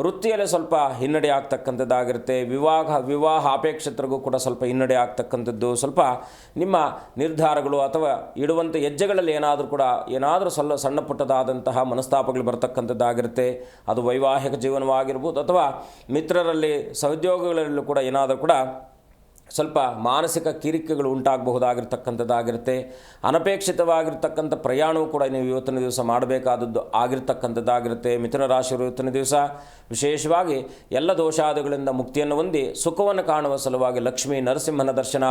Speaker 4: ವೃತ್ತಿಯಲ್ಲಿ ಸ್ವಲ್ಪ ಹಿನ್ನಡೆ ಆಗ್ತಕ್ಕಂಥದ್ದಾಗಿರುತ್ತೆ. ವಿವಾಹ ಅಪೇಕ್ಷಿತರಿಗೂ ಕೂಡ ಸ್ವಲ್ಪ ಹಿನ್ನಡೆ ಆಗ್ತಕ್ಕಂಥದ್ದು. ಸ್ವಲ್ಪ ನಿಮ್ಮ ನಿರ್ಧಾರಗಳು ಅಥವಾ ಇಡುವಂಥ ಹೆಜ್ಜೆಗಳಲ್ಲಿ ಏನಾದರೂ ಸಣ್ಣ ಪುಟ್ಟದಾದಂತಹ ಮನಸ್ತಾಪಗಳು ಬರ್ತಕ್ಕಂಥದ್ದಾಗಿರುತ್ತೆ. ಅದು ವೈವಾಹಿಕ ಜೀವನವಾಗಿರ್ಬೋದು ಅಥವಾ ಮಿತ್ರರಲ್ಲಿ ಸಹೋದ್ಯೋಗಿಗಳಲ್ಲೂ ಕೂಡ ಏನಾದರೂ ಕೂಡ ಸ್ವಲ್ಪ ಮಾನಸಿಕ ಕಿರಿಕೆಗಳು ಉಂಟಾಗಬಹುದಾಗಿರ್ತಕ್ಕಂಥದ್ದಾಗಿರುತ್ತೆ. ಅನಪೇಕ್ಷಿತವಾಗಿರ್ತಕ್ಕಂಥ ಪ್ರಯಾಣವೂ ಕೂಡ ನೀವು ಇವತ್ತಿನ ದಿವಸ ಮಾಡಬೇಕಾದದ್ದು ಆಗಿರ್ತಕ್ಕಂಥದ್ದಾಗಿರುತ್ತೆ. ಮಿಥುನ ರಾಶಿಯವರು ಇವತ್ತಿನ ದಿವಸ ವಿಶೇಷವಾಗಿ ಎಲ್ಲ ದೋಷಾದಿಗಳಿಂದ ಮುಕ್ತಿಯನ್ನು ಹೊಂದಿ ಸುಖವನ್ನು ಕಾಣುವ ಸಲುವಾಗಿ ಲಕ್ಷ್ಮೀ ನರಸಿಂಹನ ದರ್ಶನ,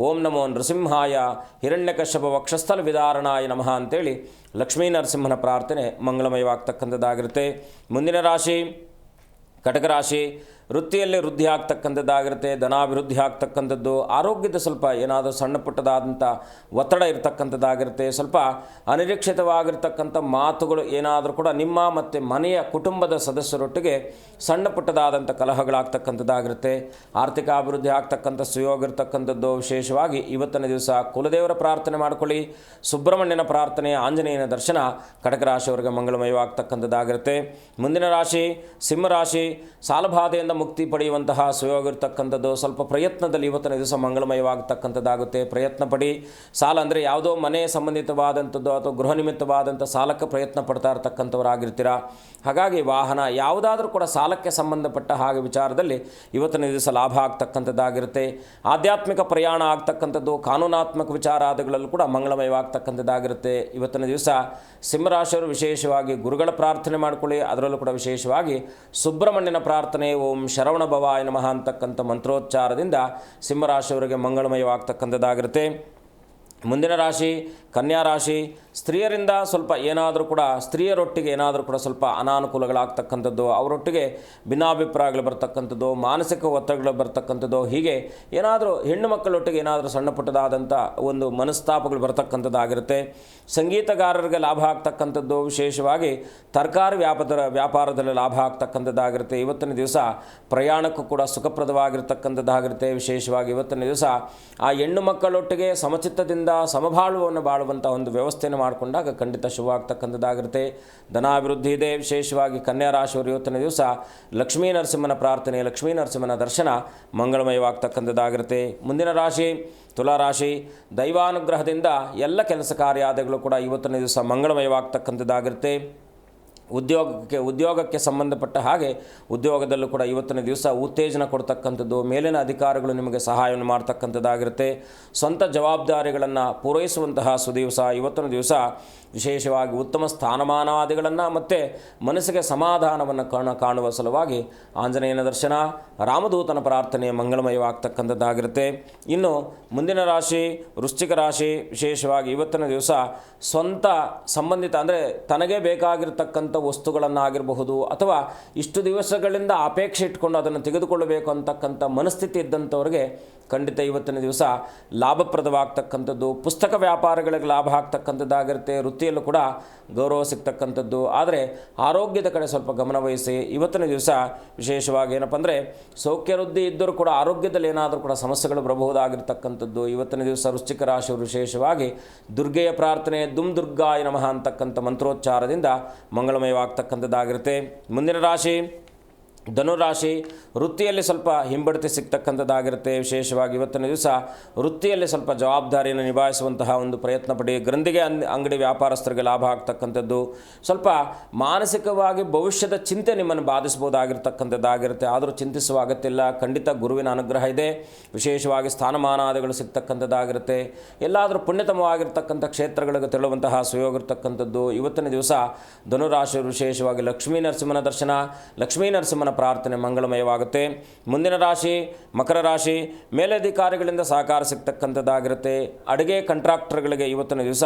Speaker 4: ಓಂ ನಮೋ ನರಸಿಂಹಾಯ ಹಿರಣ್ಯಕಶ್ಯಪ ವಕ್ಷಸ್ಥಲ ವಿದಾರಣಾಯ ನಮಃ ಅಂತೇಳಿ ಲಕ್ಷ್ಮೀ ನರಸಿಂಹನ ಪ್ರಾರ್ಥನೆ ಮಂಗಳಮಯವಾಗ್ತಕ್ಕಂಥದ್ದಾಗಿರುತ್ತೆ. ಮುಂದಿನ ರಾಶಿ ಕಟಕ ರಾಶಿ. ವೃತ್ತಿಯಲ್ಲಿ ವೃದ್ಧಿ ಆಗ್ತಕ್ಕಂಥದ್ದಾಗಿರುತ್ತೆ, ಧನಾಭಿವೃದ್ಧಿ ಆಗ್ತಕ್ಕಂಥದ್ದು. ಆರೋಗ್ಯದ ಸ್ವಲ್ಪ ಏನಾದರೂ ಸಣ್ಣ ಪುಟ್ಟದಾದಂಥ ಒತ್ತಡ ಇರತಕ್ಕಂಥದ್ದಾಗಿರುತ್ತೆ. ಸ್ವಲ್ಪ ಅನಿರೀಕ್ಷಿತವಾಗಿರ್ತಕ್ಕಂಥ ಮಾತುಗಳು ಏನಾದರೂ ಕೂಡ ನಿಮ್ಮ ಮತ್ತು ಮನೆಯ ಕುಟುಂಬದ ಸದಸ್ಯರೊಟ್ಟಿಗೆ ಸಣ್ಣ ಪುಟ್ಟದಾದಂಥ ಕಲಹಗಳಾಗ್ತಕ್ಕಂಥದ್ದಾಗಿರುತ್ತೆ. ಆರ್ಥಿಕ ಅಭಿವೃದ್ಧಿ ಆಗ್ತಕ್ಕಂಥ ಸುಯೋಗ ಇರತಕ್ಕಂಥದ್ದು. ವಿಶೇಷವಾಗಿ ಇವತ್ತಿನ ದಿವಸ ಕುಲದೇವರ ಪ್ರಾರ್ಥನೆ ಮಾಡಿಕೊಳ್ಳಿ. ಸುಬ್ರಹ್ಮಣ್ಯನ ಪ್ರಾರ್ಥನೆ, ಆಂಜನೇಯನ ದರ್ಶನ ಕಟಕ ರಾಶಿಯವರಿಗೆ ಮಂಗಳಮಯವಾಗ್ತಕ್ಕಂಥದ್ದಾಗಿರುತ್ತೆ. ಮುಂದಿನ ರಾಶಿ ಸಿಂಹರಾಶಿ. ಸಾಲಬಾಧೆಯಿಂದ ಮುಕ್ತಿ ಪಡೆಯುವಂತಹ ಸುಯೋಗ ಇರತಕ್ಕಂಥದ್ದು. ಸ್ವಲ್ಪ ಪ್ರಯತ್ನದಲ್ಲಿ ಇವತ್ತಿನ ದಿವಸ ಮಂಗಳಮಯವಾಗತಕ್ಕಂಥದ್ದಾಗುತ್ತೆ. ಪ್ರಯತ್ನ ಪಡಿ. ಸಾಲ ಅಂದರೆ ಯಾವುದೋ ಮನೆ ಸಂಬಂಧಿತವಾದಂಥದ್ದು ಅಥವಾ ಗೃಹ ನಿಮಿತ್ತವಾದಂಥ ಸಾಲಕ್ಕೆ ಪ್ರಯತ್ನ ಪಡ್ತಾ ಇರತಕ್ಕಂಥವರಾಗಿರ್ತೀರ. ಹಾಗಾಗಿ ವಾಹನ ಯಾವುದಾದ್ರೂ ಕೂಡ ಸಾಲಕ್ಕೆ ಸಂಬಂಧಪಟ್ಟ ಹಾಗೆ ವಿಚಾರದಲ್ಲಿ ಇವತ್ತಿನ ದಿವಸ ಲಾಭ ಆಗ್ತಕ್ಕಂಥದ್ದಾಗಿರುತ್ತೆ. ಆಧ್ಯಾತ್ಮಿಕ ಪ್ರಯಾಣ ಆಗ್ತಕ್ಕಂಥದ್ದು, ಕಾನೂನಾತ್ಮಕ ವಿಚಾರಾದಿಗಳಲ್ಲೂ ಕೂಡ ಮಂಗಳಮಯವಾಗ್ತಕ್ಕಂಥದ್ದಾಗಿರುತ್ತೆ. ಇವತ್ತಿನ ದಿವಸ ಸಿಂಹರಾಶಿಯವರು ವಿಶೇಷವಾಗಿ ಗುರುಗಳ ಪ್ರಾರ್ಥನೆ ಮಾಡಿಕೊಳ್ಳಿ. ಅದರಲ್ಲೂ ಕೂಡ ವಿಶೇಷವಾಗಿ ಸುಬ್ರಹ್ಮಣ್ಯನ ಪ್ರಾರ್ಥನೆ, ಓಂ ಶರವಣ ಭವಾಯ ನಮಃ ಅಂತಕ್ಕಂಥ ಮಂತ್ರೋಚ್ಚಾರದಿಂದ ಸಿಂಹರಾಶಿಯವರಿಗೆ ಮಂಗಳಮಯವಾಗ್ತಕ್ಕಂಥದ್ದಾಗಿರುತ್ತೆ. ಮುಂದಿನ ರಾಶಿ ಕನ್ಯಾ ರಾಶಿ. ಸ್ತ್ರೀಯರಿಂದ ಸ್ವಲ್ಪ ಏನಾದರೂ ಕೂಡ ಸ್ತ್ರೀಯರೊಟ್ಟಿಗೆ ಏನಾದರೂ ಕೂಡ ಸ್ವಲ್ಪ ಅನಾನುಕೂಲಗಳಾಗ್ತಕ್ಕಂಥದ್ದು, ಅವರೊಟ್ಟಿಗೆ ಭಿನ್ನಾಭಿಪ್ರಾಯಗಳು ಬರ್ತಕ್ಕಂಥದ್ದು, ಮಾನಸಿಕ ಒತ್ತಡಗಳು ಬರ್ತಕ್ಕಂಥದ್ದು, ಹೀಗೆ ಏನಾದರೂ ಹೆಣ್ಣು ಮಕ್ಕಳೊಟ್ಟಿಗೆ ಏನಾದರೂ ಸಣ್ಣ ಪುಟ್ಟದಾದಂಥ ಒಂದು ಮನಸ್ತಾಪಗಳು ಬರ್ತಕ್ಕಂಥದ್ದಾಗಿರುತ್ತೆ. ಸಂಗೀತಗಾರರಿಗೆ ಲಾಭ ಆಗ್ತಕ್ಕಂಥದ್ದು, ವಿಶೇಷವಾಗಿ ತರಕಾರಿ ವ್ಯಾಪಾರದಲ್ಲಿ ಲಾಭ ಆಗ್ತಕ್ಕಂಥದ್ದಾಗಿರುತ್ತೆ. ಇವತ್ತಿನ ದಿವಸ ಪ್ರಯಾಣಕ್ಕೂ ಕೂಡ ಸುಖಪ್ರದವಾಗಿರ್ತಕ್ಕಂಥದ್ದಾಗಿರುತ್ತೆ. ವಿಶೇಷವಾಗಿ ಇವತ್ತಿನ ದಿವಸ ಆ ಹೆಣ್ಣು ಮಕ್ಕಳೊಟ್ಟಿಗೆ ಸಮಚಿತ್ತದಿಂದ ಸಮಬಾಳುವನ್ನು ಬಾಳುವಂಥ ಒಂದು ವ್ಯವಸ್ಥೆಯನ್ನು ಮಾಡಿಕೊಂಡಾಗ ಖಂಡಿತ ಶುಭವಾಗ್ತಕ್ಕಂಥದ್ದಾಗಿರುತ್ತೆ. ಧನಾಭಿವೃದ್ಧಿ ಇದೆ. ವಿಶೇಷವಾಗಿ ಕನ್ಯಾ ರಾಶಿಯವರು ಇವತ್ತಿನ ದಿವಸ ಲಕ್ಷ್ಮೀ ನರಸಿಂಹನ ಪ್ರಾರ್ಥನೆ, ಲಕ್ಷ್ಮೀ ನರಸಿಂಹನ ದರ್ಶನ ಮಂಗಳಮಯವಾಗ್ತಕ್ಕಂಥದ್ದಾಗಿರುತ್ತೆ. ಮುಂದಿನ ರಾಶಿ ತುಲಾರಾಶಿ. ದೈವಾನುಗ್ರಹದಿಂದ ಎಲ್ಲ ಕೆಲಸ ಕಾರ್ಯಾದಿಗಳು ಕೂಡ ಇವತ್ತಿನ ದಿವಸ ಮಂಗಳಮಯವಾಗ್ತಕ್ಕಂಥದ್ದಾಗಿರುತ್ತೆ. ಉದ್ಯೋಗಕ್ಕೆ ಸಂಬಂಧಪಟ್ಟ ಹಾಗೆ ಉದ್ಯೋಗದಲ್ಲೂ ಕೂಡ ಇವತ್ತಿನ ದಿವಸ ಉತ್ತೇಜನ ಕೊಡ್ತಕ್ಕಂಥದ್ದು, ಮೇಲಿನ ಅಧಿಕಾರಿಗಳು ನಿಮಗೆ ಸಹಾಯವನ್ನು ಮಾಡ್ತಕ್ಕಂಥದ್ದಾಗಿರುತ್ತೆ. ಸ್ವಂತ ಜವಾಬ್ದಾರಿಗಳನ್ನು ಪೂರೈಸುವಂತಹ ಸುದಿವಸ ಇವತ್ತಿನ ದಿವಸ. ವಿಶೇಷವಾಗಿ ಉತ್ತಮ ಸ್ಥಾನಮಾನಾದಿಗಳನ್ನು ಮತ್ತು ಮನಸ್ಸಿಗೆ ಸಮಾಧಾನವನ್ನು ಕಾಣುವ ಸಲುವಾಗಿ ಆಂಜನೇಯನ ದರ್ಶನ, ರಾಮದೂತನ ಪ್ರಾರ್ಥನೆ ಮಂಗಳಮಯವಾಗ್ತಕ್ಕಂಥದ್ದಾಗಿರುತ್ತೆ. ಇನ್ನು ಮುಂದಿನ ರಾಶಿ ವೃಶ್ಚಿಕ ರಾಶಿ. ವಿಶೇಷವಾಗಿ ಇವತ್ತಿನ ದಿವಸ ಸ್ವಂತ ಸಂಬಂಧಿತ ಅಂದರೆ ತನಗೆ ಬೇಕಾಗಿರ್ತಕ್ಕಂಥ ವಸ್ತುಗಳನ್ನಾಗಿರಬಹುದು ಅಥವಾ ಇಷ್ಟು ದಿವಸಗಳಿಂದ ಅಪೇಕ್ಷೆ ಇಟ್ಕೊಂಡು ಅದನ್ನು ತೆಗೆದುಕೊಳ್ಳಬೇಕು ಅಂತಕ್ಕಂಥ ಮನಸ್ಥಿತಿ ಇದ್ದಂಥವ್ರಿಗೆ ಖಂಡಿತ ಇವತ್ತಿನ ದಿವಸ ಲಾಭಪ್ರದವಾಗ್ತಕ್ಕಂಥದ್ದು. ಪುಸ್ತಕ ವ್ಯಾಪಾರಗಳಿಗೆ ಲಾಭ ಆಗ್ತಕ್ಕಂಥದ್ದಾಗಿರುತ್ತೆ. ವೃತ್ತಿಯಲ್ಲೂ ಕೂಡ ಗೌರವ ಸಿಗ್ತಕ್ಕಂಥದ್ದು. ಆದರೆ ಆರೋಗ್ಯದ ಕಡೆ ಸ್ವಲ್ಪ ಗಮನವಹಿಸಿ. ಇವತ್ತಿನ ದಿವಸ ವಿಶೇಷವಾಗಿ ಏನಪ್ಪ ಅಂದರೆ ಸೌಖ್ಯ ವೃದ್ಧಿ ಇದ್ದರೂ ಕೂಡ ಆರೋಗ್ಯದಲ್ಲಿ ಏನಾದರೂ ಕೂಡ ಸಮಸ್ಯೆಗಳು ಬರಬಹುದಾಗಿರ್ತಕ್ಕಂಥದ್ದು. ಇವತ್ತಿನ ದಿವಸ ವೃಶ್ಚಿಕ ರಾಶಿಯವರು ವಿಶೇಷವಾಗಿ ದುರ್ಗೆಯ ಪ್ರಾರ್ಥನೆ, ದುಮ್ ದುರ್ಗಾಯ ನಮಃ ಅಂತಕ್ಕಂಥ ಮಂತ್ರೋಚ್ಚಾರದಿಂದ ಮಂಗಳಮಯವಾಗ್ತಕ್ಕಂಥದ್ದಾಗಿರುತ್ತೆ. ಮುಂದಿನ ರಾಶಿ ಧನುರಾಶಿ ವೃತ್ತಿಯಲ್ಲಿ ಸ್ವಲ್ಪ ಹಿಂಬಡ್ತಿ ಸಿಗ್ತಕ್ಕಂಥದ್ದಾಗಿರುತ್ತೆ. ವಿಶೇಷವಾಗಿ ಇವತ್ತಿನ ದಿವಸ ವೃತ್ತಿಯಲ್ಲಿ ಸ್ವಲ್ಪ ಜವಾಬ್ದಾರಿಯನ್ನು ನಿಭಾಯಿಸುವಂತಹ ಒಂದು ಪ್ರಯತ್ನ ಪಡಿ. ಗ್ರಂಥಿಗೆ ಅಂಗಡಿ ವ್ಯಾಪಾರಸ್ಥರಿಗೆ ಲಾಭ ಆಗ್ತಕ್ಕಂಥದ್ದು, ಸ್ವಲ್ಪ ಮಾನಸಿಕವಾಗಿ ಭವಿಷ್ಯದ ಚಿಂತೆ ನಿಮ್ಮನ್ನು ಬಾಧಿಸ್ಬೋದಾಗಿರ್ತಕ್ಕಂಥದ್ದಾಗಿರುತ್ತೆ. ಆದರೂ ಚಿಂತಿಸುವ ಅಗತ್ಯ ಇಲ್ಲ. ಖಂಡಿತ ಗುರುವಿನ ಅನುಗ್ರಹ ಇದೆ. ವಿಶೇಷವಾಗಿ ಸ್ಥಾನಮಾನಾದಿಗಳು ಸಿಗ್ತಕ್ಕಂಥದ್ದಾಗಿರುತ್ತೆ. ಎಲ್ಲಾದರೂ ಪುಣ್ಯತಮವಾಗಿರ್ತಕ್ಕಂಥ ಕ್ಷೇತ್ರಗಳಿಗೆ ತೆರಳುವಂತಹ ಸುಯೋಗ ಇರ್ತಕ್ಕಂಥದ್ದು. ಇವತ್ತಿನ ದಿವಸ ಧನುರಾಶಿಯವರು ವಿಶೇಷವಾಗಿ ಲಕ್ಷ್ಮೀ ನರಸಿಂಹನ ದರ್ಶನ, ಲಕ್ಷ್ಮೀ ನರಸಿಂಹನ ಪ್ರಾರ್ಥನೆ ಮಂಗಳಮಯವಾಗುತ್ತೆ. ಮುಂದಿನ ರಾಶಿ ಮಕರ ರಾಶಿ. ಮೇಲಧಿಕಾರಿಗಳಿಂದ ಸಹಕಾರ ಸಿಗ್ತಕ್ಕಂಥದ್ದಾಗಿರುತ್ತೆ. ಅಡುಗೆ ಕಾಂಟ್ರಾಕ್ಟರ್ಗಳಿಗೆ ಇವತ್ತಿನ ದಿವಸ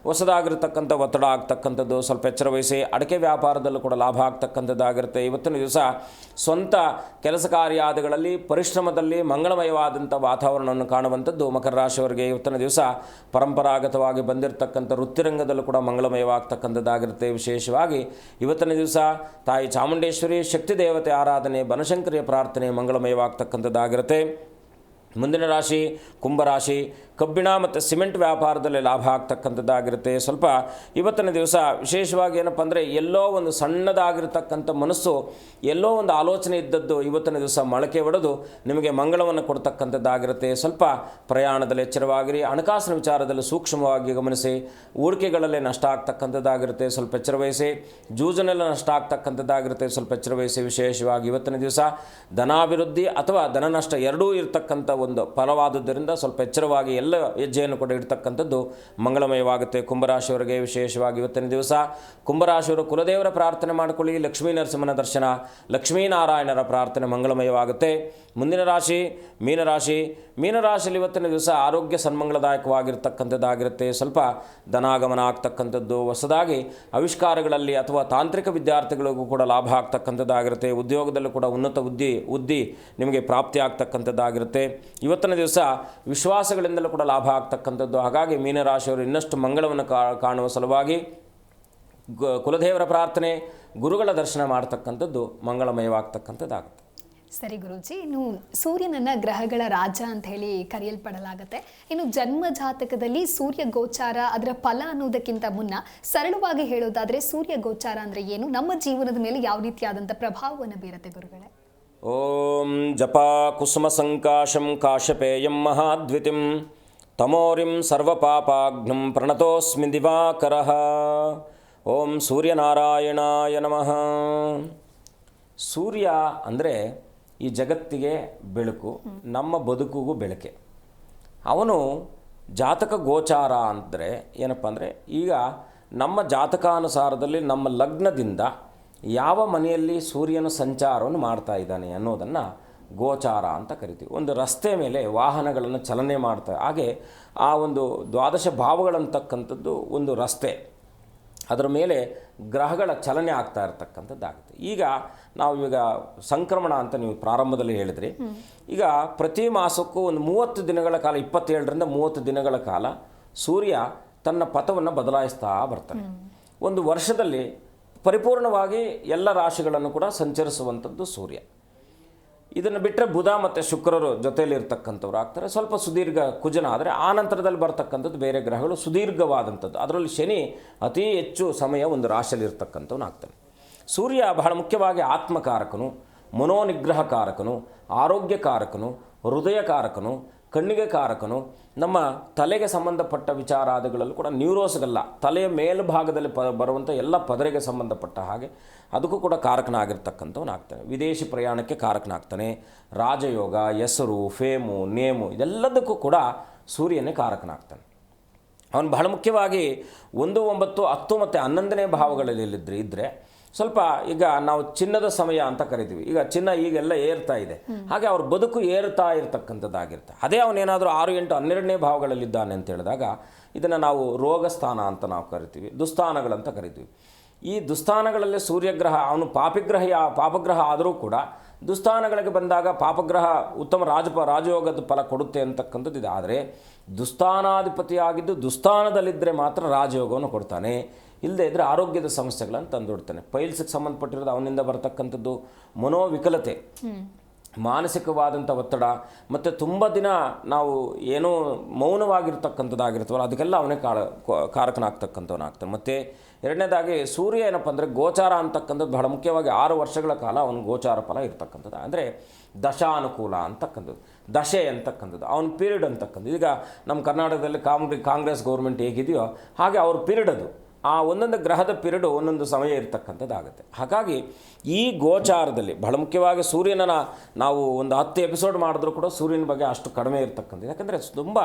Speaker 4: ಹೊಸದಾಗಿರ್ತಕ್ಕಂಥ ಒತ್ತಡ ಆಗ್ತಕ್ಕಂಥದ್ದು, ಸ್ವಲ್ಪ ಎಚ್ಚರ ವಹಿಸಿ. ಅಡಿಕೆ ವ್ಯಾಪಾರದಲ್ಲೂ ಕೂಡ ಲಾಭ ಆಗ್ತಕ್ಕಂಥದ್ದಾಗಿರುತ್ತೆ. ಇವತ್ತಿನ ದಿವಸ ಸ್ವಂತ ಕೆಲಸ ಕಾರ್ಯಾದಿಗಳಲ್ಲಿ ಪರಿಶ್ರಮದಲ್ಲಿ ಮಂಗಳಮಯವಾದಂಥ ವಾತಾವರಣವನ್ನು ಕಾಣುವಂಥದ್ದು ಮಕರ ರಾಶಿಯವರಿಗೆ ಇವತ್ತಿನ ದಿವಸ ಪರಂಪರಾಗತವಾಗಿ ಬಂದಿರತಕ್ಕಂಥ ವೃತ್ತಿರಂಗದಲ್ಲೂ ಕೂಡ ಮಂಗಳಮಯವಾಗ್ತಕ್ಕಂಥದ್ದಾಗಿರುತ್ತೆ. ವಿಶೇಷವಾಗಿ ಇವತ್ತಿನ ದಿವಸ ತಾಯಿ ಚಾಮುಂಡೇಶ್ವರಿ, ಶಕ್ತಿ ದೇವತೆ ಆರಾಧನೆ, ಬನಶಂಕರಿಯ ಪ್ರಾರ್ಥನೆ ಮಂಗಳಮಯವಾಗ್ತಕ್ಕಂಥದ್ದಾಗಿರುತ್ತೆ. ಮುಂದಿನ ರಾಶಿ ಕುಂಭರಾಶಿ. ಕಬ್ಬಿಣ ಮತ್ತು ಸಿಮೆಂಟ್ ವ್ಯಾಪಾರದಲ್ಲಿ ಲಾಭ ಆಗ್ತಕ್ಕಂಥದ್ದಾಗಿರುತ್ತೆ. ಸ್ವಲ್ಪ ಇವತ್ತಿನ ದಿವಸ ವಿಶೇಷವಾಗಿ ಏನಪ್ಪ ಅಂದರೆ ಎಲ್ಲೋ ಒಂದು ಸಣ್ಣದಾಗಿರ್ತಕ್ಕಂಥ ಮನಸ್ಸು, ಎಲ್ಲೋ ಒಂದು ಆಲೋಚನೆ ಇದ್ದದ್ದು ಇವತ್ತಿನ ದಿವಸ ಮೊಳಕೆ ಹೊಡೆದು ನಿಮಗೆ ಮಂಗಳವನ್ನು ಕೊಡ್ತಕ್ಕಂಥದ್ದಾಗಿರುತ್ತೆ. ಸ್ವಲ್ಪ ಪ್ರಯಾಣದಲ್ಲಿ ಎಚ್ಚರವಾಗಿರಿ. ಹಣಕಾಸಿನ ವಿಚಾರದಲ್ಲಿ ಸೂಕ್ಷ್ಮವಾಗಿ ಗಮನಿಸಿ. ಹೂಡಿಕೆಗಳಲ್ಲೇ ನಷ್ಟ ಆಗ್ತಕ್ಕಂಥದ್ದಾಗಿರುತ್ತೆ, ಸ್ವಲ್ಪ ಎಚ್ಚರ ವಹಿಸಿ. ಜೂಜಿನೆಲ್ಲ ನಷ್ಟ ಆಗ್ತಕ್ಕಂಥದ್ದಾಗಿರುತ್ತೆ, ಸ್ವಲ್ಪ ಎಚ್ಚರ ವಹಿಸಿ. ವಿಶೇಷವಾಗಿ ಇವತ್ತಿನ ದಿವಸ ಧನಾಭಿವೃದ್ಧಿ ಅಥವಾ ಧನ ನಷ್ಟ ಎರಡೂ ಇರತಕ್ಕಂಥ ಒಂದು ಫಲವಾದುದರಿಂದ ಸ್ವಲ್ಪ ಎಚ್ಚರವಾಗಿ ಎಲ್ಲ ಹೆಜ್ಜೆಯನ್ನು ಕೂಡ ಇಡ್ತಕ್ಕಂಥದ್ದು ಮಂಗಳಮಯವಾಗುತ್ತೆ ಕುಂಭರಾಶಿಯವರಿಗೆ. ವಿಶೇಷವಾಗಿ ಇವತ್ತಿನ ದಿವಸ ಕುಂಭರಾಶಿಯವರು ಕುಲದೇವರ ಪ್ರಾರ್ಥನೆ ಮಾಡಿಕೊಳ್ಳಿ. ಲಕ್ಷ್ಮೀ ನರಸಿಂಹನ ದರ್ಶನ, ಲಕ್ಷ್ಮೀನಾರಾಯಣರ ಪ್ರಾರ್ಥನೆ ಮಂಗಳಮಯವಾಗುತ್ತೆ. ಮುಂದಿನ ರಾಶಿ ಮೀನರಾಶಿ. ಮೀನರಾಶಿಯಲ್ಲಿ ಇವತ್ತಿನ ದಿವಸ ಆರೋಗ್ಯ ಸನ್ಮಂಗಳದಾಯಕವಾಗಿರ್ತಕ್ಕಂಥದ್ದಾಗಿರುತ್ತೆ. ಸ್ವಲ್ಪ ಧನಾಗಮನ ಆಗ್ತಕ್ಕಂಥದ್ದು, ಹೊಸದಾಗಿ ಆವಿಷ್ಕಾರಗಳಲ್ಲಿ ಅಥವಾ ತಾಂತ್ರಿಕ ವಿದ್ಯಾರ್ಥಿಗಳಿಗೂ ಕೂಡ ಲಾಭ ಆಗ್ತಕ್ಕಂಥದ್ದಾಗಿರುತ್ತೆ. ಉದ್ಯೋಗದಲ್ಲೂ ಕೂಡ ಉನ್ನತ ಉದ್ದಿ ನಿಮಗೆ ಪ್ರಾಪ್ತಿ ಆಗ್ತಕ್ಕಂಥದ್ದಾಗಿರುತ್ತೆ. ಇವತ್ತಿನ ದಿವಸ ವಿಶ್ವಾಸಗಳಿಂದಲೂ ಕೂಡ ಲಾಭ ಆಗ್ತಕ್ಕಂಥದ್ದು. ಹಾಗಾಗಿ ಮೀನರಾಶಿಯವರು ಇನ್ನಷ್ಟು ಮಂಗಳವನ್ನು ಕಾಣುವ ಸಲುವಾಗಿ ಕುಲದೇವರ ಪ್ರಾರ್ಥನೆ, ಗುರುಗಳ ದರ್ಶನ ಮಾಡ್ತಕ್ಕಂಥದ್ದು ಮಂಗಳಮಯವಾಗ್ತಕ್ಕಂಥದ್ದಾಗುತ್ತೆ.
Speaker 3: ಸರಿ ಗುರೂಜಿ, ಇನ್ನು ಸೂರ್ಯನನ್ನ ಗ್ರಹಗಳ ರಾಜ ಅಂತ ಹೇಳಿ ಕರೆಯಲ್ಪಡಲಾಗುತ್ತೆ. ಇನ್ನು ಜನ್ಮ ಜಾತಕದಲ್ಲಿ ಸೂರ್ಯ ಗೋಚಾರ ಅದರ ಫಲ ಅನ್ನೋದಕ್ಕಿಂತ ಮುನ್ನ ಸರಳವಾಗಿ ಹೇಳೋದಾದ್ರೆ ಸೂರ್ಯ ಗೋಚಾರ ಅಂದ್ರೆ ಏನು, ನಮ್ಮ ಜೀವನದ ಮೇಲೆ ಯಾವ ರೀತಿಯಾದಂಥ ಪ್ರಭಾವವನ್ನು ಬೀರುತ್ತೆ ಗುರುಗಳೇ?
Speaker 4: ಓಂ ಜಪಾ ಕುಸುಮ ಸಂಕಾಶಂ ಕಾಶ್ಯಪೇಯಂ ಮಹಾದ್ವಿತಿಂ ತಮೋರಿಂ ಸರ್ವಪಾಪಾಗ್ನಂ ಪ್ರಣತೋಸ್ಮಿ ದಿವಾಕರಃ. ಓಂ ಸೂರ್ಯನಾರಾಯಣಾಯ ನಮಃ. ಸೂರ್ಯ ಅಂದರೆ ಈ ಜಗತ್ತಿಗೆ ಬೆಳಕು, ನಮ್ಮ ಬದುಕಿಗೂ ಬೆಳಕೆ. ಅವನು ಜಾತಕ ಗೋಚಾರ ಅಂದರೆ ಏನಪ್ಪ ಅಂದರೆ ಈಗ ನಮ್ಮ ಜಾತಕಾನುಸಾರದಲ್ಲಿ ನಮ್ಮ ಲಗ್ನದಿಂದ ಯಾವ ಮನೆಯಲ್ಲಿ ಸೂರ್ಯನ ಸಂಚಾರವನ್ನು ಮಾಡ್ತಾ ಇದ್ದಾನೆ ಅನ್ನೋದನ್ನು ಗೋಚಾರ ಅಂತ ಕರಿತೀವಿ. ಒಂದು ರಸ್ತೆ ಮೇಲೆ ವಾಹನಗಳನ್ನು ಚಲನೆ ಮಾಡ್ತಾ, ಹಾಗೆ ಆ ಒಂದು ದ್ವಾದಶ ಭಾವಗಳಂತಕ್ಕಂಥದ್ದು ಒಂದು ರಸ್ತೆ, ಅದರ ಮೇಲೆ ಗ್ರಹಗಳ ಚಲನೆ ಆಗ್ತಾ ಇರತಕ್ಕಂಥದ್ದಾಗುತ್ತೆ. ಈಗ ಸಂಕ್ರಮಣ ಅಂತ ನೀವು ಪ್ರಾರಂಭದಲ್ಲಿ ಹೇಳಿದ್ರಿ. ಈಗ ಪ್ರತಿ ಮಾಸಕ್ಕೂ ಒಂದು 30 ದಿನಗಳ ಕಾಲ, 27ರಿಂದ 30 ದಿನಗಳ ಕಾಲ ಸೂರ್ಯ ತನ್ನ ಪಥವನ್ನು ಬದಲಾಯಿಸ್ತಾ ಬರ್ತಾನೆ. ಒಂದು ವರ್ಷದಲ್ಲಿ ಪರಿಪೂರ್ಣವಾಗಿ ಎಲ್ಲ ರಾಶಿಗಳನ್ನು ಕೂಡ ಸಂಚರಿಸುವಂಥದ್ದು ಸೂರ್ಯ. ಇದನ್ನು ಬಿಟ್ಟರೆ ಬುಧ ಮತ್ತು ಶುಕ್ರರು ಜೊತೆಯಲ್ಲಿ ಇರ್ತಕ್ಕಂಥವ್ರು ಆಗ್ತಾರೆ. ಸ್ವಲ್ಪ ಸುದೀರ್ಘ ಕುಜನ ಆದರೆ ಆ ನಂತರದಲ್ಲಿ ಬರ್ತಕ್ಕಂಥದ್ದು ಬೇರೆ ಗ್ರಹಗಳು ಸುದೀರ್ಘವಾದಂಥದ್ದು. ಅದರಲ್ಲಿ ಶನಿ ಅತಿ ಹೆಚ್ಚು ಸಮಯ ಒಂದು ರಾಶಿಯಲ್ಲಿ ಇರ್ತಕ್ಕಂಥವ್ನು ಆಗ್ತಾನೆ. ಸೂರ್ಯ ಬಹಳ ಮುಖ್ಯವಾಗಿ ಆತ್ಮಕಾರಕನು, ಮನೋನಿಗ್ರಹಕಾರಕನು, ಆರೋಗ್ಯಕಾರಕನು, ಹೃದಯಕಾರಕನು, ಕಣ್ಣಿಗೆ ಕಾರಕನು. ನಮ್ಮ ತಲೆಗೆ ಸಂಬಂಧಪಟ್ಟ ವಿಚಾರಾದಿಗಳಲ್ಲೂ ಕೂಡ ನ್ಯೂರೋಸ್ಗಲ್ಲ, ತಲೆಯ ಮೇಲ್ಭಾಗದಲ್ಲಿ ಬರುವಂಥ ಎಲ್ಲ ಪದರಿಗೆ ಸಂಬಂಧಪಟ್ಟ ಹಾಗೆ ಅದಕ್ಕೂ ಕೂಡ ಕಾರಕನಾಗಿರ್ತಕ್ಕಂಥವನು ಆಗ್ತಾನೆ. ವಿದೇಶಿ ಪ್ರಯಾಣಕ್ಕೆ ಕಾರಕನಾಗ್ತಾನೆ. ರಾಜಯೋಗ, ಹೆಸರು, ಫೇಮು, ನೇಮು ಇದೆಲ್ಲದಕ್ಕೂ ಕೂಡ ಸೂರ್ಯನೇ ಕಾರಕನಾಗ್ತಾನೆ. ಅವನು ಬಹಳ ಮುಖ್ಯವಾಗಿ 1, 9, 10 ಮತ್ತು 11ನೇ ಭಾವಗಳಲ್ಲಿ ಇದ್ದರೆ ಸ್ವಲ್ಪ, ಈಗ ನಾವು ಚಿನ್ನದ ಸಮಯ ಅಂತ ಕರಿತೀವಿ. ಈಗ ಚಿನ್ನ ಈಗೆಲ್ಲ ಏರ್ತಾ ಇದೆ, ಹಾಗೆ ಅವ್ರ ಬದುಕು ಏರ್ತಾ ಇರತಕ್ಕಂಥದ್ದಾಗಿರುತ್ತೆ. ಅದೇ ಅವನೇನಾದರೂ 6, 8, 12ನೇ ಭಾವಗಳಲ್ಲಿದ್ದಾನೆ ಅಂತ ಹೇಳಿದಾಗ ಇದನ್ನು ನಾವು ರೋಗಸ್ಥಾನ ಅಂತ ನಾವು ಕರಿತೀವಿ, ದುಸ್ಥಾನಗಳಂತ ಕರಿತೀವಿ. ಈ ದುಸ್ಥಾನಗಳಲ್ಲಿ ಸೂರ್ಯಗ್ರಹ ಅವನು ಪಾಪಗ್ರಹ ಆದರೂ ಕೂಡ ದುಸ್ಥಾನಗಳಿಗೆ ಬಂದಾಗ ಪಾಪಗ್ರಹ ಉತ್ತಮ ರಾಜಯೋಗದ ಫಲ ಕೊಡುತ್ತೆ ಅಂತಕ್ಕಂಥದ್ದಿದೆ. ಆದರೆ ದುಸ್ಥಾನಾಧಿಪತಿಯಾಗಿದ್ದು ದುಸ್ಥಾನದಲ್ಲಿದ್ದರೆ ಮಾತ್ರ ರಾಜಯೋಗವನ್ನು ಕೊಡ್ತಾನೆ, ಇಲ್ಲದೇ ಇದ್ದರೆ ಆರೋಗ್ಯದ ಸಮಸ್ಯೆಗಳನ್ನು ತಂದುಬಿಡ್ತಾನೆ. ಪೈಲ್ಸ್ಗೆ ಸಂಬಂಧಪಟ್ಟಿರೋದು ಅವನಿಂದ ಬರ್ತಕ್ಕಂಥದ್ದು, ಮನೋವಿಕಲತೆ, ಮಾನಸಿಕವಾದಂಥ ಒತ್ತಡ ಮತ್ತು ತುಂಬ ದಿನ ನಾವು ಏನೋ ಮೌನವಾಗಿರ್ತಕ್ಕಂಥದ್ದಾಗಿರ್ತವಲ್ಲ ಅದಕ್ಕೆಲ್ಲ ಅವನೇ ಕಾರಕನಾಗ್ತಕ್ಕಂಥವನಾಗ್ತಾನೆ. ಮತ್ತು ಎರಡನೇದಾಗಿ ಸೂರ್ಯ ಏನಪ್ಪ ಅಂದರೆ ಗೋಚಾರ ಅಂತಕ್ಕಂಥದ್ದು ಬಹಳ ಮುಖ್ಯವಾಗಿ 6 ವರ್ಷಗಳ ಕಾಲ ಅವನ ಗೋಚಾರ ಫಲ ಇರ್ತಕ್ಕಂಥದ್ದು. ಅಂದರೆ ದಶಾನುಕೂಲ ಅಂತಕ್ಕಂಥದ್ದು, ದಶೆ ಅಂತಕ್ಕಂಥದ್ದು, ಅವನ ಪೀರಿಯಡ್ ಅಂತಕ್ಕಂಥದ್ದು. ಈಗ ನಮ್ಮ ಕರ್ನಾಟಕದಲ್ಲಿ ಕಾಂಗ್ರೆಸ್ ಗೌರ್ಮೆಂಟ್ ಹೇಗಿದೆಯೋ ಹಾಗೆ ಅವ್ರ ಪೀರಿಯಡ್ ಅದು, ಆ ಒಂದೊಂದು ಗ್ರಹದ ಪೀರಿಯಡು ಒಂದೊಂದು ಸಮಯ ಇರ್ತಕ್ಕಂಥದ್ದಾಗುತ್ತೆ. ಹಾಗಾಗಿ ಈ ಗೋಚಾರದಲ್ಲಿ ಬಹಳ ಮುಖ್ಯವಾಗಿ ಸೂರ್ಯನ ನಾವು ಒಂದು 10 ಎಪಿಸೋಡ್ ಮಾಡಿದ್ರೂ ಕೂಡ ಸೂರ್ಯನ ಬಗ್ಗೆ ಅಷ್ಟು ಕಡಿಮೆ ಇರ್ತಕ್ಕಂಥದ್ದು. ಯಾಕಂದರೆ ತುಂಬ